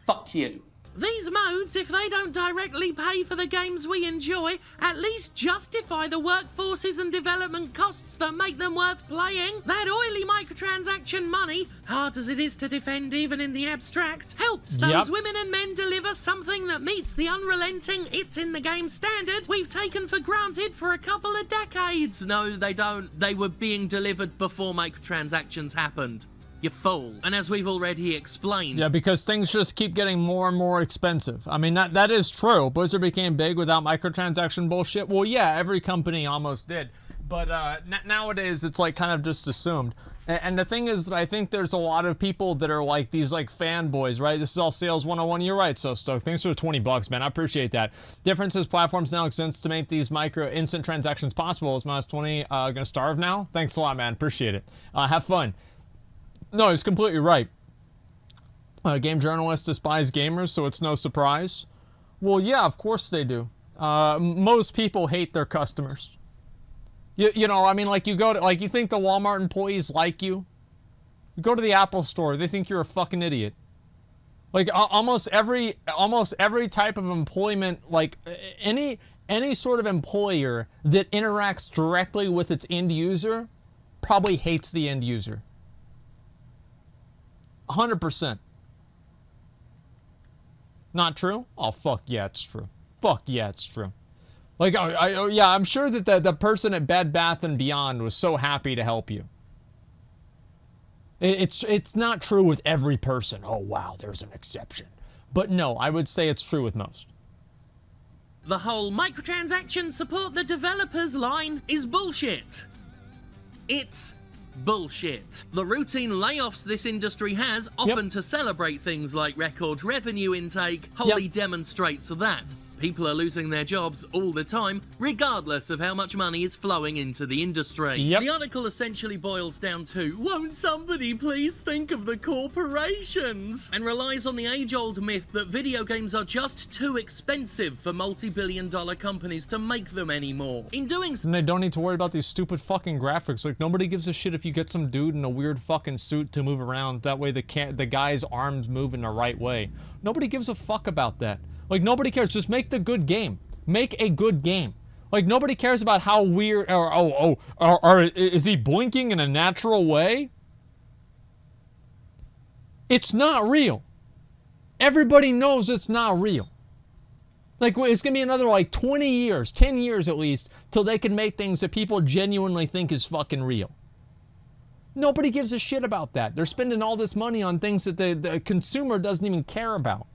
Fuck you. These modes, if they don't directly pay for the games we enjoy, at least justify the workforces and development costs that make them worth playing. That oily microtransaction money, hard as it is to defend even in the abstract, helps those women and men deliver something that meets the unrelenting it's in the game standard we've taken for granted for a couple of decades. No, they don't. They were being delivered before microtransactions happened. You fool. And as we've already explained... Yeah, because things just keep getting more and more expensive. I mean, that is true. Blizzard became big without microtransaction bullshit. Well, yeah, every company almost did. But nowadays, it's like kind of just assumed. And the thing is that I think there's a lot of people that are like these like fanboys, right? This is all sales 101. You're right, So Stoked. Thanks for the $20, man. I appreciate that. Differences platforms now exist to make these micro instant transactions possible. Is minus 20 gonna starve now? Thanks a lot, man. Appreciate it. Have fun. No, he's completely right. Game journalists despise gamers, so it's no surprise. Well, yeah, of course they do. Most people hate their customers. You know, I mean, like you go to, like you think the Walmart employees like you? You go to the Apple store, they think you're a fucking idiot. Like almost every type of employment, like any sort of employer that interacts directly with its end user probably hates the end user. 100%. Not true? Oh, fuck yeah, it's true. Fuck yeah, it's true. Like, yeah, I'm sure that the person at Bed Bath & Beyond was so happy to help you. It's not true with every person. Oh, wow, there's an exception. But no, I would say it's true with most. The whole microtransaction support the developers line is bullshit. It's bullshit. The routine layoffs this industry has, often to celebrate things like record revenue intake, wholly demonstrates that. People are losing their jobs all the time, regardless of how much money is flowing into the industry. Yep. The article essentially boils down to, won't somebody please think of the corporations? And relies on the age-old myth that video games are just too expensive for multi-billion-dollar companies to make them anymore. In doing so, and they don't need to worry about these stupid fucking graphics. Like, nobody gives a shit if you get some dude in a weird fucking suit to move around. That way the guy's arms move in the right way. Nobody gives a fuck about that. Like, nobody cares. Just make the good game. Make a good game. Like, nobody cares about how weird, or is he blinking in a natural way? It's not real. Everybody knows it's not real. Like, it's gonna be another, like, 20 years, 10 years at least, till they can make things that people genuinely think is fucking real. Nobody gives a shit about that. They're spending all this money on things that the consumer doesn't even care about.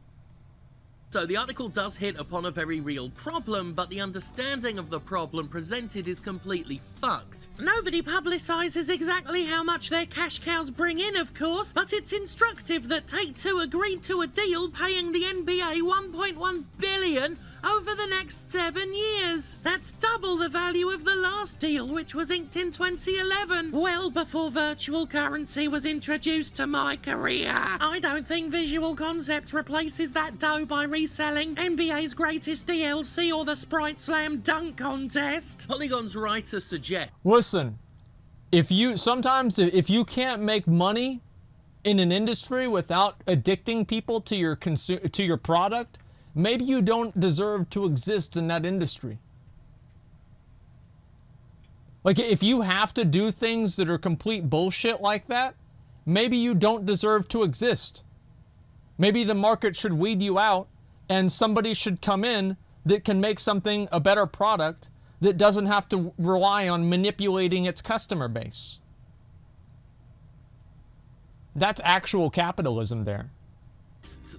So the article does hit upon a very real problem, but the understanding of the problem presented is completely fucked. Nobody publicises exactly how much their cash cows bring in, of course, but it's instructive that Take-Two agreed to a deal paying the NBA $1.1 billion over the next 7 years. That's double the value of the last deal, which was inked in 2011, well before virtual currency was introduced to my career. I don't think Visual Concepts replaces that dough by reselling NBA's greatest DLC or the Sprite Slam Dunk Contest. Polygon's writer suggests, listen, if you can't make money in an industry without addicting people to your product, maybe you don't deserve to exist in that industry. Like, if you have to do things that are complete bullshit like that, maybe you don't deserve to exist. Maybe the market should weed you out and somebody should come in that can make something a better product that doesn't have to rely on manipulating its customer base. That's actual capitalism there.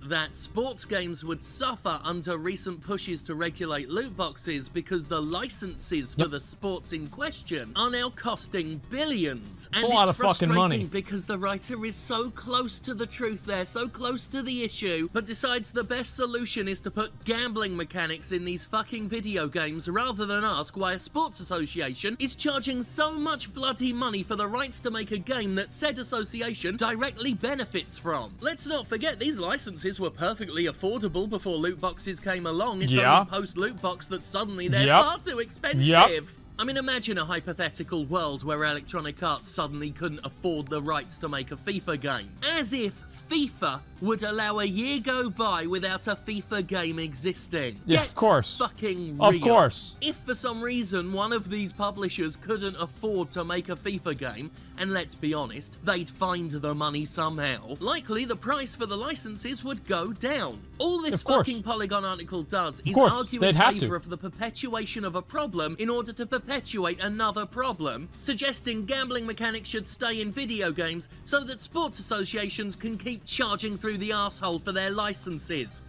that sports games would suffer under recent pushes to regulate loot boxes because the licenses for the sports in question are now costing billions. It's a lot of fucking money. Because the writer is so close to the truth there, so close to the issue, but decides the best solution is to put gambling mechanics in these fucking video games rather than ask why a sports association is charging so much bloody money for the rights to make a game that said association directly benefits from. Let's not forget these licenses were perfectly affordable before loot boxes came along. It's only post-loot box that suddenly they're far too expensive. I mean, imagine a hypothetical world where Electronic Arts suddenly couldn't afford the rights to make a FIFA game. As if FIFA would allow a year go by without a FIFA game existing. Yeah, of course. Fucking real. Of course. If for some reason one of these publishers couldn't afford to make a FIFA game, and let's be honest, they'd find the money somehow, likely the price for the licenses would go down. All this fucking Polygon article does is argue in favor of the perpetuation of a problem in order to perpetuate another problem, suggesting gambling mechanics should stay in video games so that sports associations can keep charging through the arsehole for their licenses.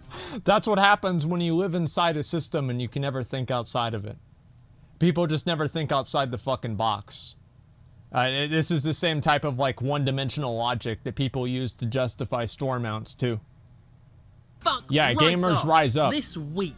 That's what happens when you live inside a system and you can never think outside of it. People just never think outside the fucking box. This is the same type of like one-dimensional logic that people use to justify store mounts too. Fuck yeah, gamers rise up. This weak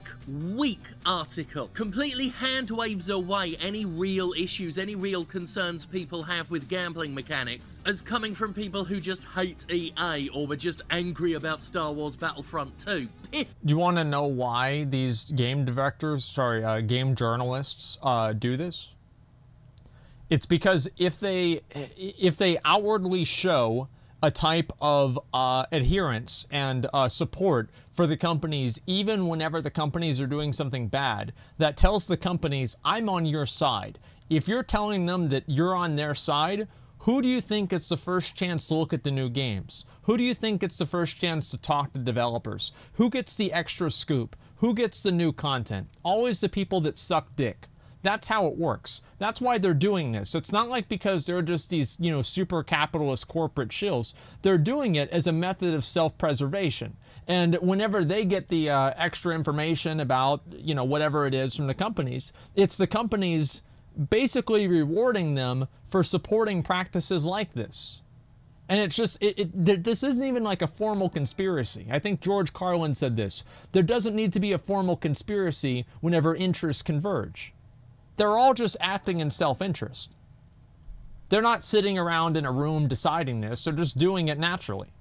article completely hand waves away any real issues, any real concerns people have with gambling mechanics as coming from people who just hate EA or were just angry about Star Wars Battlefront 2. Piss. Do you want to know why these game directors, game journalists do this? It's because if they outwardly show a type of adherence and support for the companies, even whenever the companies are doing something bad, that tells the companies, I'm on your side. If you're telling them that you're on their side, who do you think gets the first chance to look at the new games? Who do you think gets the first chance to talk to developers? Who gets the extra scoop? Who gets the new content? Always the people that suck dick. That's how it works. That's why they're doing this. It's not like because they're just these, super capitalist corporate shills. They're doing it as a method of self-preservation. And whenever they get the extra information about, whatever it is from the companies, it's the companies basically rewarding them for supporting practices like this. And it's just, this isn't even like a formal conspiracy. I think George Carlin said this. There doesn't need to be a formal conspiracy whenever interests converge. They're all just acting in self-interest. They're not sitting around in a room deciding this. They're just doing it naturally.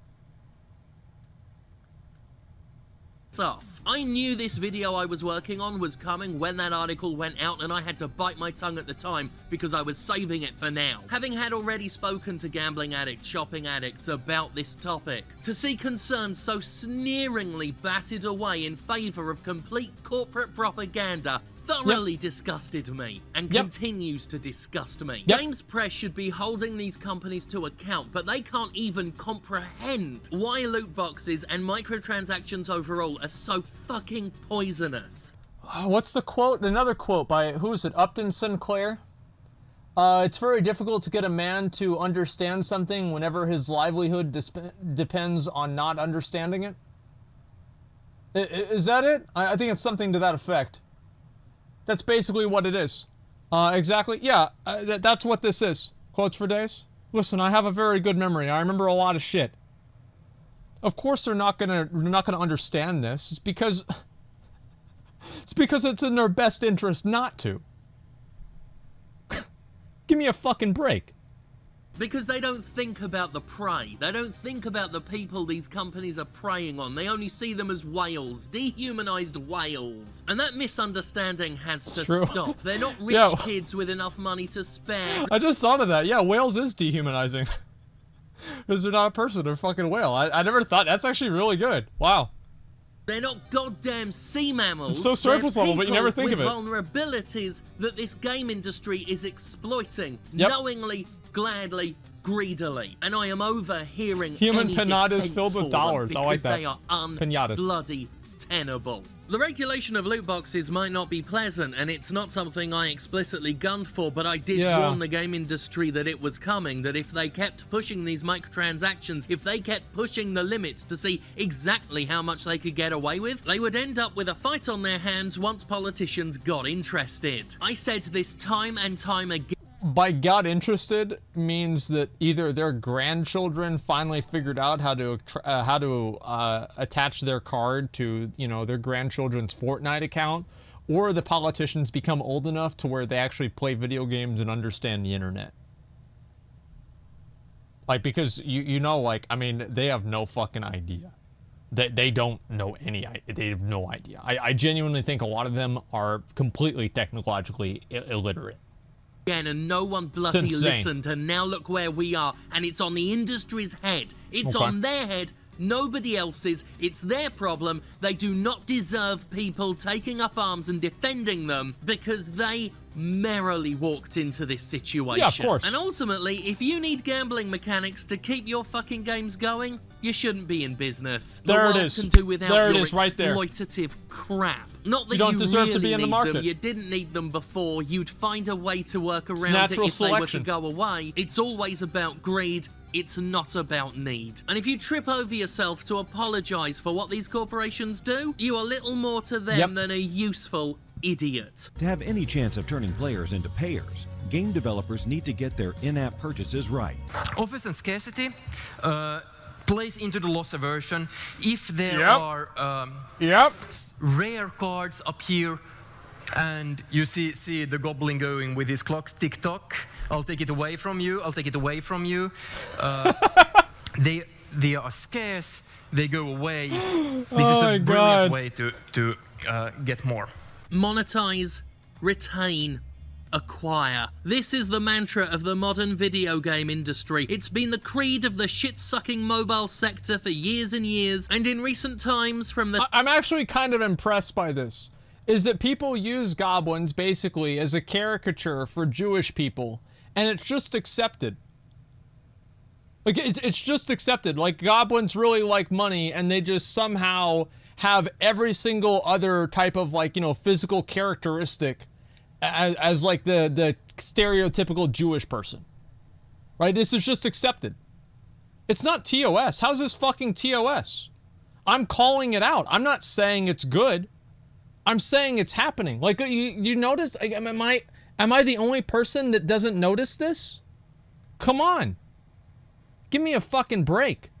Off. I knew this video I was working on was coming when that article went out, and I had to bite my tongue at the time because I was saving it for now. Having had already spoken to gambling addicts, shopping addicts about this topic, to see concerns so sneeringly batted away in favor of complete corporate propaganda thoroughly disgusted me and continues to disgust me. Games press should be holding these companies to account, but they can't even comprehend why loot boxes and microtransactions overall are so fucking poisonous. What's the quote? Another quote by, who is it, Upton Sinclair? It's very difficult to get a man to understand something whenever his livelihood depends on not understanding it. Is that it? I think it's something to that effect. That's basically what it is. Exactly. Yeah, that's what this is. Quotes for days. Listen, I have a very good memory. I remember a lot of shit. Of course they're not gonna understand this. It's because it's in their best interest not to. Give me a fucking break. Because they don't think about the prey. They don't think about the people these companies are preying on. They only see them as whales, dehumanized whales. And that misunderstanding has to stop. They're not rich kids with enough money to spare. I just thought of that. Yeah, whales is dehumanizing. Because they're not a person, they're a fucking whale. I never thought, that's actually really good. Wow. They're not goddamn sea mammals. It's so surface level, but you never think of it. Vulnerabilities that this game industry is exploiting, knowingly, gladly, greedily. And I am overhearing human pinatas filled with dollars. I like that. They are bloody tenable. The regulation of loot boxes might not be pleasant, and it's not something I explicitly gunned for, but I did warn the game industry that it was coming, that if they kept pushing these microtransactions, if they kept pushing the limits to see exactly how much they could get away with, they would end up with a fight on their hands once politicians got interested. I said this time and time again. By got interested means that either their grandchildren finally figured out how to attach their card to, you know, their grandchildren's Fortnite account, or the politicians become old enough to where they actually play video games and understand the internet. Like, because you know, like, I mean, they have no fucking idea. They don't know they have no idea. I genuinely think a lot of them are completely technologically illiterate. And no one bloody listened, and now look where we are, and it's on the industry's head. It's on their head, nobody else's. It's their problem. They do not deserve people taking up arms and defending them because they merrily walked into this situation. Yeah, of course. And ultimately, if you need gambling mechanics to keep your fucking games going, you shouldn't be in business. There it is. Can do without there it your is, right there. Exploitative crap. Not that you don't deserve really to be in the market. Them. You didn't need them before. You'd find a way to work around it if they were to go away. It's always about greed. It's not about need. And if you trip over yourself to apologize for what these corporations do, you are little more to them than a useful idiot. To have any chance of turning players into payers, game developers need to get their in-app purchases right. Offers and scarcity plays into the loss aversion. If there are rare cards up here, and you see the goblin going with his clocks, tick-tock, I'll take it away from you, I'll take it away from you. They are scarce, they go away. This is a brilliant way to get more. Monetize, retain, acquire. This is the mantra of the modern video game industry. It's been the creed of the shit-sucking mobile sector for years and years, and in recent times from the... I'm actually kind of impressed by this, is that people use goblins basically as a caricature for Jewish people, and it's just accepted. Like, it's just accepted. Like, goblins really like money, and they just somehow have every single other type of, like, you know, physical characteristic as like the stereotypical Jewish person. Right? This is just accepted. It's not TOS. How's this fucking TOS? I'm calling it out. I'm not saying it's good. I'm saying it's happening. Like, you notice? Am I the only person that doesn't notice this? Come on. Give me a fucking break.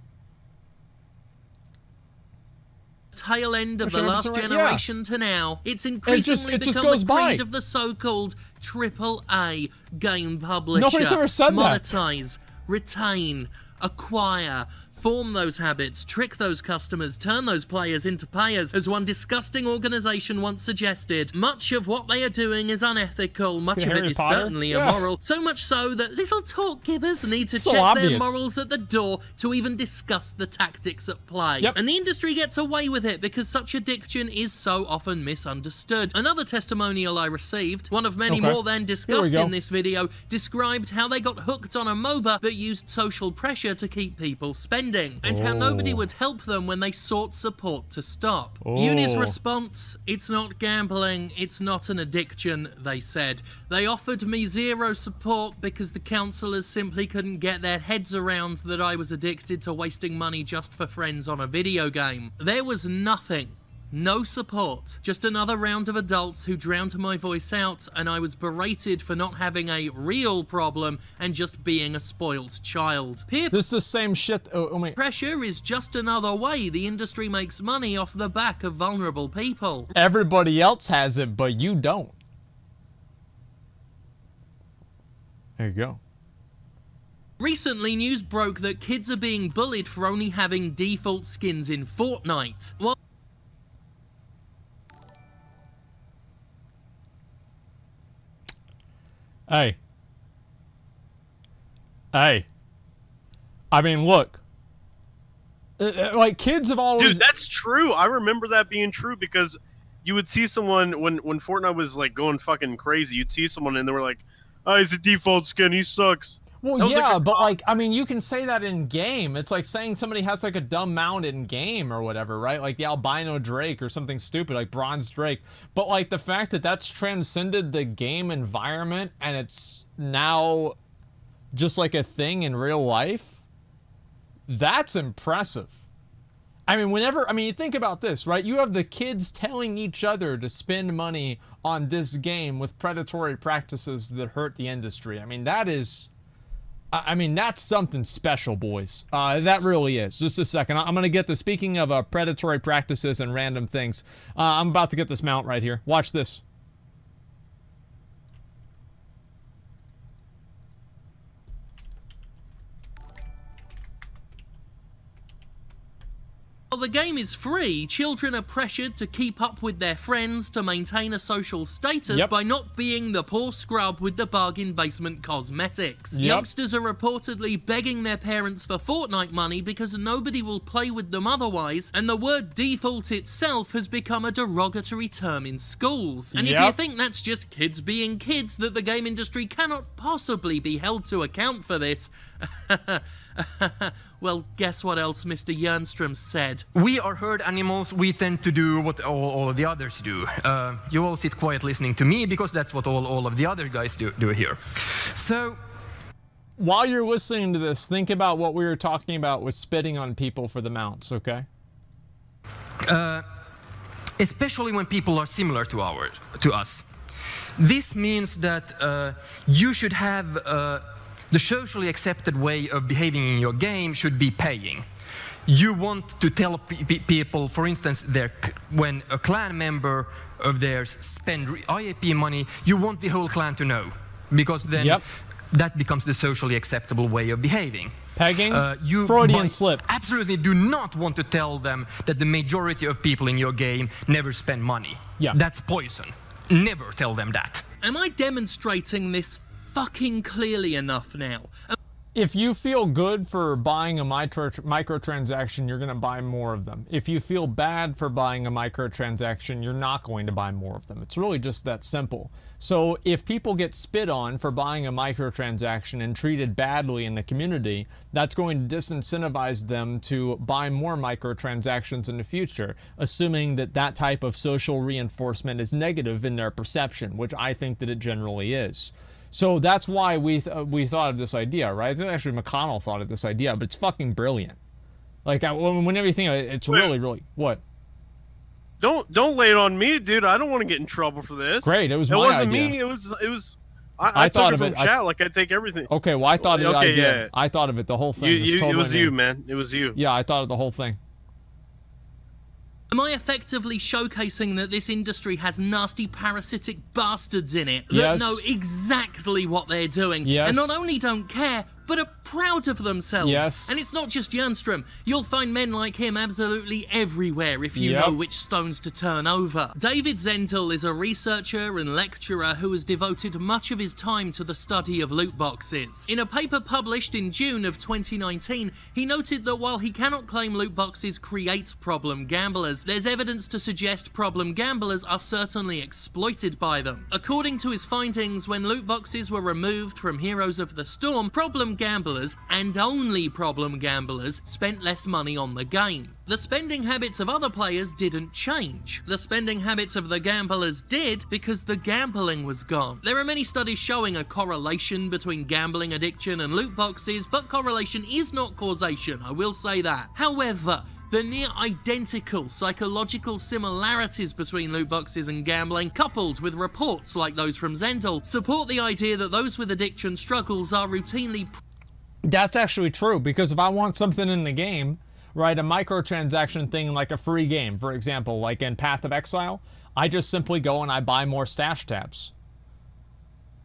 Tail end of the last generation to now, it's increasingly become the creed of the so-called AAA game publisher. Nobody's ever said that. Monetize, retain, acquire, form those habits, trick those customers, turn those players into payers. As one disgusting organization once suggested, much of what they are doing is unethical, much of it is certainly immoral, so much so that little talk givers need to check their morals at the door to even discuss the tactics at play. And the industry gets away with it because such addiction is so often misunderstood. Another testimonial I received, one of many more than discussed in this video, described how they got hooked on a MOBA that used social pressure to keep people spending, and how nobody would help them when they sought support to stop. Uni's response: it's not gambling, it's not an addiction, they said. They offered me zero support because the counsellors simply couldn't get their heads around that I was addicted to wasting money just for friends on a video game. There was nothing. No support, just another round of adults who drowned my voice out, and I was berated for not having a real problem and just being a spoiled child. Peer this is the same shit. Pressure is just another way the industry makes money off the back of vulnerable people. Everybody else has it, but you don't. There you go. Recently, news broke that kids are being bullied for only having default skins in Fortnite. Well, Hey. I mean, look. Like, kids have always... Dude, that's true. I remember that being true because you would see someone, when Fortnite was, like, going fucking crazy, you'd see someone and they were like, oh, he's a default skin, he sucks. Well, yeah, but, like, I mean, you can say that in game. It's like saying somebody has, like, a dumb mount in game or whatever, right? Like the albino Drake or something stupid, like Bronze Drake. But, like, the fact that that's transcended the game environment and it's now just, like, a thing in real life, that's impressive. I mean, you think about this, right? You have the kids telling each other to spend money on this game with predatory practices that hurt the industry. I mean, that's something special, boys. That really is. Just a second. I'm going to get speaking of predatory practices and random things, I'm about to get this mount right here. Watch this. While the game is free, children are pressured to keep up with their friends to maintain a social status by not being the poor scrub with the bargain basement cosmetics. Youngsters are reportedly begging their parents for Fortnite money because nobody will play with them otherwise, and the word default itself has become a derogatory term in schools. And if you think that's just kids being kids, that the game industry cannot possibly be held to account for this, well, guess what else Mr. Jernström said? We are herd animals. We tend to do what all of the others do. You all sit quiet listening to me because that's what all of the other guys do here. So, while you're listening to this, think about what we were talking about with spitting on people for the mounts, okay? Especially when people are similar to us. This means that you should have... the socially accepted way of behaving in your game should be paying. You want to tell people, for instance, when a clan member of theirs spend IAP money, you want the whole clan to know, because then that becomes the socially acceptable way of behaving. Pegging? Freudian slip. Absolutely do not want to tell them that the majority of people in your game never spend money. That's poison. Never tell them that. Am I demonstrating this fucking clearly enough now? If you feel good for buying a microtransaction, you're going to buy more of them. If you feel bad for buying a microtransaction, you're not going to buy more of them. It's really just that simple. So if people get spit on for buying a microtransaction and treated badly in the community, that's going to disincentivize them to buy more microtransactions in the future, assuming that that type of social reinforcement is negative in their perception, which I think that it generally is. So that's why we thought of this idea, right? It's actually McConnell thought of this idea, but it's fucking brilliant. Like, whenever you think of it, it's really, what? Don't lay it on me, dude. I don't want to get in trouble for this. Great, it was my idea. It wasn't me. It was. I took it from chat. Like I take everything. Okay, well I thought of it. Okay, yeah. I thought of it. The whole thing. It was you, man. It was you. Yeah, I thought of the whole thing. Am I effectively showcasing that this industry has nasty parasitic bastards in it that know exactly what they're doing and not only don't care, but are proud of themselves? Yes. And it's not just Jernstrom. You'll find men like him absolutely everywhere if you know which stones to turn over. David Zentel is a researcher and lecturer who has devoted much of his time to the study of loot boxes. In a paper published in June of 2019, he noted that while he cannot claim loot boxes create problem gamblers, there's evidence to suggest problem gamblers are certainly exploited by them. According to his findings, when loot boxes were removed from Heroes of the Storm, problem gamblers, and only problem gamblers, spent less money on the game. The spending habits of other players didn't change. The spending habits of the gamblers did because the gambling was gone. There are many studies showing a correlation between gambling addiction and loot boxes, but correlation is not causation, I will say that. However, the near identical psychological similarities between loot boxes and gambling, coupled with reports like those from Zendel, support the idea that those with addiction struggles are routinely... That's actually true, because if I want something in the game, right, a microtransaction thing like a free game, for example, like in Path of Exile, I just simply go and I buy more stash tabs.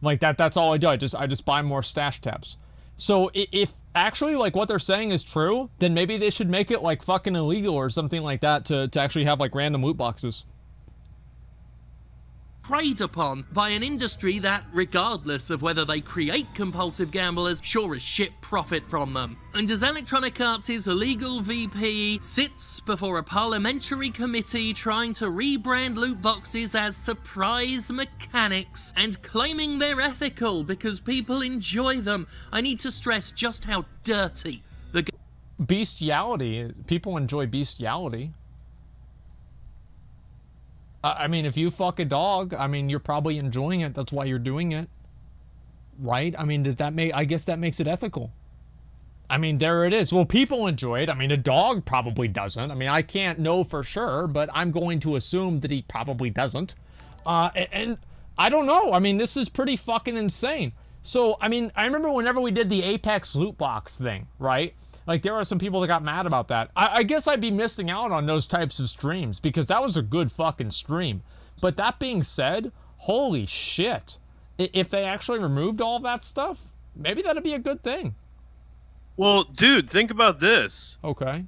Like that's all I do. I just buy more stash tabs. So if actually like what they're saying is true, then maybe they should make it like fucking illegal or something like that to actually have like random loot boxes. Preyed upon by an industry that, regardless of whether they create compulsive gamblers, sure as shit profit from them. And as Electronic Arts' illegal VP sits before a parliamentary committee trying to rebrand loot boxes as surprise mechanics and claiming they're ethical because people enjoy them, I need to stress just how dirty the bestiality. People enjoy bestiality. I mean, if you fuck a dog, I mean, you're probably enjoying it. That's why you're doing it. Right? I mean, does that make... I guess that makes it ethical. I mean, there it is. Well, people enjoy it. I mean, a dog probably doesn't. I mean, I can't know for sure, but I'm going to assume that he probably doesn't. And I don't know. I mean, this is pretty fucking insane. So, I mean, I remember whenever we did the Apex loot box thing, right? Like, there are some people that got mad about that. I guess I'd be missing out on those types of streams because that was a good fucking stream. But that being said, holy shit. If they actually removed all that stuff, maybe that'd be a good thing. Well, dude, think about this. Okay.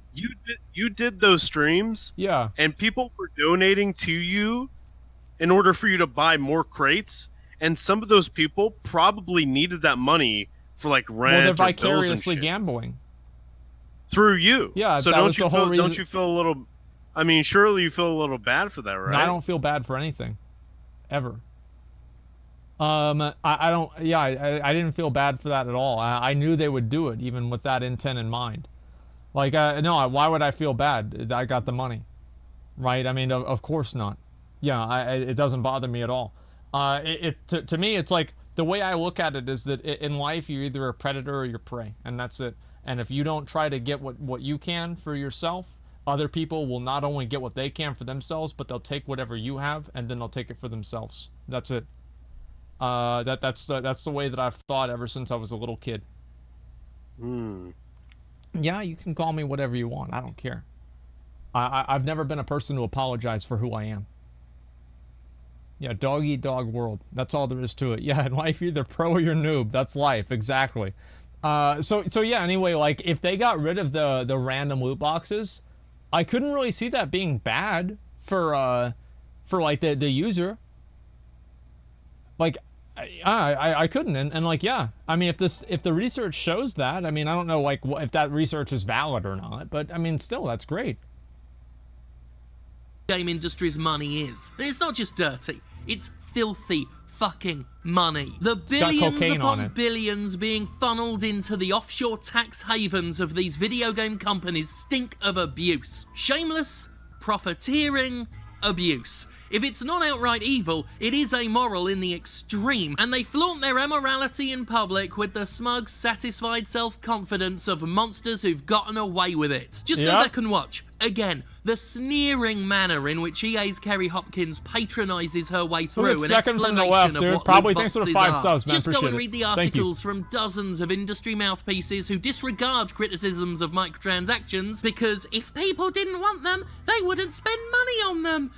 You did those streams. Yeah. And people were donating to you in order for you to buy more crates. And some of those people probably needed that money for, like, rent well, they're or bills and vicariously shit. gambling. Through you. Yeah, so don't you feel a little... I mean, surely you feel a little bad for that, right? No, I don't feel bad for anything. Ever. I don't... Yeah, I didn't feel bad for that at all. I knew they would do it, even with that intent in mind. Like, no, why would I feel bad? I got the money. Right? I mean, of course not. Yeah, it doesn't bother me at all. To me, it's like... The way I look at it is that in life, you're either a predator or you're prey. And that's it. And if you don't try to get what you can for yourself, other people will not only get what they can for themselves, but they'll take whatever you have, and then they'll take it for themselves. That's it. That's the way that I've thought ever since I was a little kid. Yeah, you can call me whatever you want. I don't care. I've never been a person to apologize for who I am. Yeah, dog eat dog world. That's all there is to it. Yeah, in life, you're either pro or you're noob. That's life, exactly. So yeah, anyway, like, if they got rid of the random loot boxes, I couldn't really see that being bad for like, the user. Like, I couldn't, and like, yeah, I mean, if the research shows that, I mean, I don't know, like, if that research is valid or not, but, I mean, still, that's great. Game industry's money is. And it's not just dirty, it's filthy fucking money. The billions upon billions being funneled into the offshore tax havens of these video game companies stink of abuse. Shameless, profiteering abuse. If it's not outright evil, it is amoral in the extreme, and they flaunt their immorality in public with the smug, satisfied self-confidence of monsters who've gotten away with it. Just go back and watch. Again, the sneering manner in which EA's Kerry Hopkins patronizes her way through an explanation of what Probably loot thanks for the boxes 5 are. subs, man. Just go Appreciate and it. read the Thank you. articles from dozens of industry mouthpieces who disregard criticisms of microtransactions because if people didn't want them, they wouldn't spend money on them.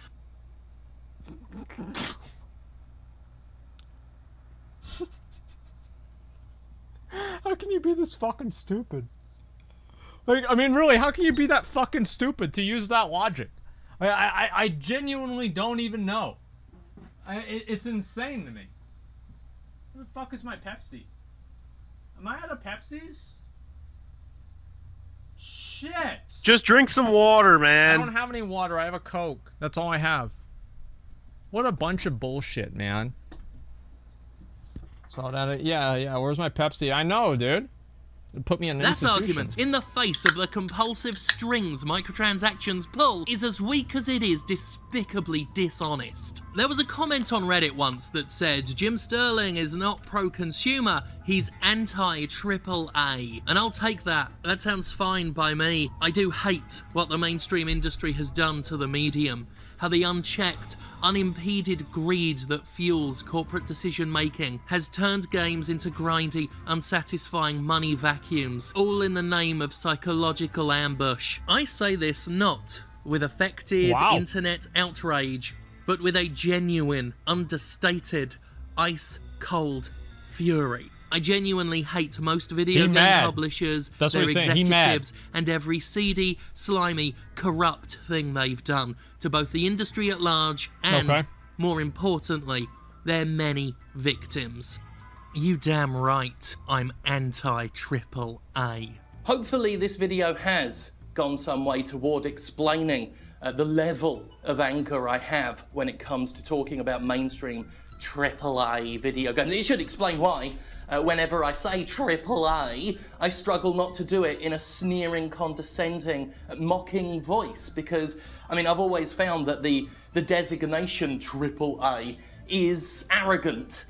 How can you be this fucking stupid? Like, I mean, really, how can you be that fucking stupid to use that logic? I genuinely don't even know. It's insane to me. Where the fuck is my Pepsi? Am I out of Pepsis? Shit! Just drink some water, man. I don't have any water. I have a Coke. That's all I have. What a bunch of bullshit, man. So that, yeah. Where's my Pepsi? I know, dude. It put me in an That institution. argument, in the face of the compulsive strings microtransactions pull, is as weak as it is despicably dishonest. There was a comment on Reddit once that said, Jim Sterling is not pro-consumer, he's anti-AAA. And I'll take that. That sounds fine by me. I do hate what the mainstream industry has done to the medium. How the unchecked, unimpeded greed that fuels corporate decision-making has turned games into grindy, unsatisfying money vacuums, all in the name of psychological ambush. I say this not with affected internet outrage, but with a genuine, understated, ice-cold fury. I genuinely hate most video game publishers, their executives, and every seedy, slimy, corrupt thing they've done to both the industry at large and, more importantly, their many victims. You damn right, I'm anti-AAA. Hopefully this video has gone some way toward explaining the level of anger I have when it comes to talking about mainstream AAA video games. It should explain why. Whenever I say AAA, I struggle not to do it in a sneering, condescending, mocking voice because, I mean, I've always found that the designation AAA is arrogant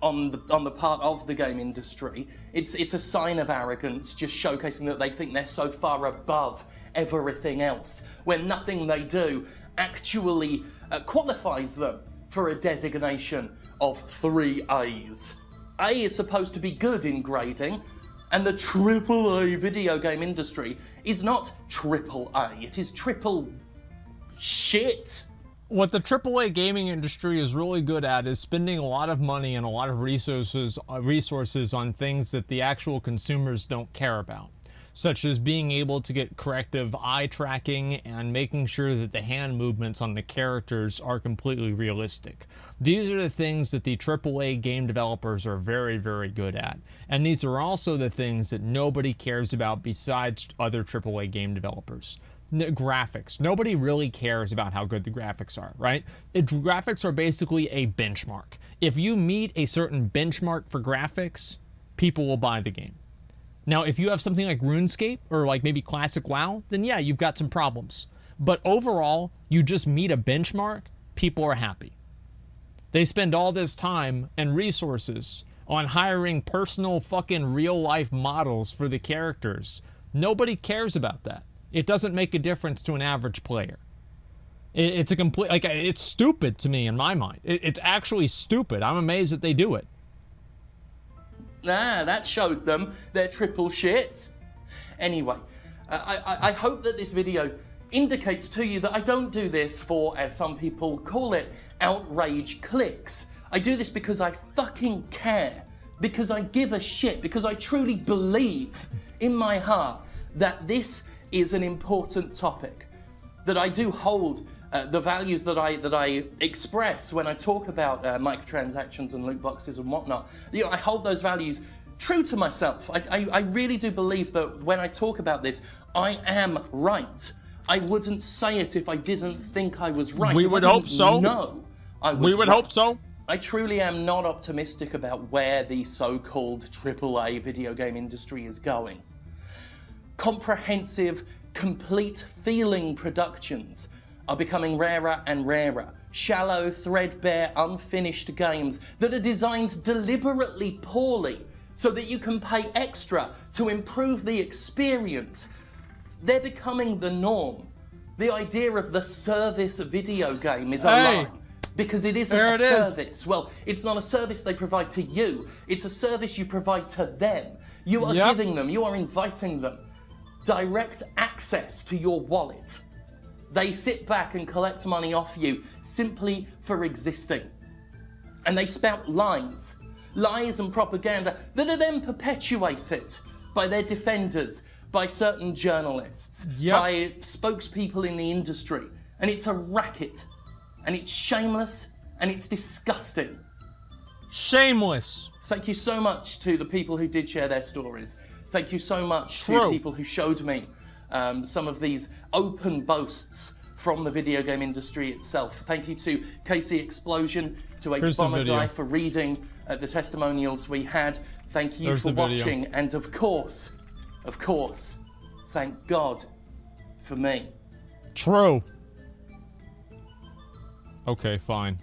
on the part of the game industry. It's a sign of arrogance, just showcasing that they think they're so far above everything else, when nothing they do actually qualifies them for a designation of 3 A's. A is supposed to be good in grading, and the AAA video game industry is not AAA, it is triple shit. What the AAA gaming industry is really good at is spending a lot of money and a lot of resources on things that the actual consumers don't care about, such as being able to get corrective eye tracking and making sure that the hand movements on the characters are completely realistic. These are the things that the AAA game developers are very, very good at. And these are also the things that nobody cares about besides other AAA game developers. Graphics. Nobody really cares about how good the graphics are, right? Graphics are basically a benchmark. If you meet a certain benchmark for graphics, people will buy the game. Now, if you have something like RuneScape or like maybe Classic WoW, then yeah, you've got some problems. But overall, you just meet a benchmark, people are happy. They spend all this time and resources on hiring personal fucking real life models for the characters. Nobody cares about that. It doesn't make a difference to an average player. It's a complete, like, it's stupid to me in my mind. It's actually stupid. I'm amazed that they do it. That showed them their triple shit. Anyway, I hope that this video indicates to you that I don't do this for, as some people call it, outrage clicks. I do this because I fucking care, because I give a shit, because I truly believe in my heart that this is an important topic, that I do hold the values that I express when I talk about microtransactions and loot boxes and whatnot. You know, I hold those values true to myself. I really do believe that when I talk about this, I am right. I wouldn't say it if I didn't think I was right. We would hope so. No, I was We would right. hope so. I truly am not optimistic about where the so-called AAA video game industry is going. Comprehensive, complete feeling productions are becoming rarer and rarer. shallow, threadbare, unfinished games that are designed deliberately poorly so that you can pay extra to improve the experience. They're becoming the norm. The idea of the service video game is a lie, because it isn't a service. Well, it's not a service they provide to you. It's a service you provide to them. You are giving them, you are inviting them direct access to your wallet. They sit back and collect money off you simply for existing. And they spout lies and propaganda that are then perpetuated by their defenders, by certain journalists, by spokespeople in the industry. And it's a racket. And it's shameless, and it's disgusting. Shameless. Thank you so much to the people who did share their stories. Thank you so much to people who showed me some of these open boasts from the video game industry itself. Thank you to KC Explosion, to H-Bomber Guy for reading the testimonials we had. Thank you for watching, and of course, thank God for me. True. Okay, fine.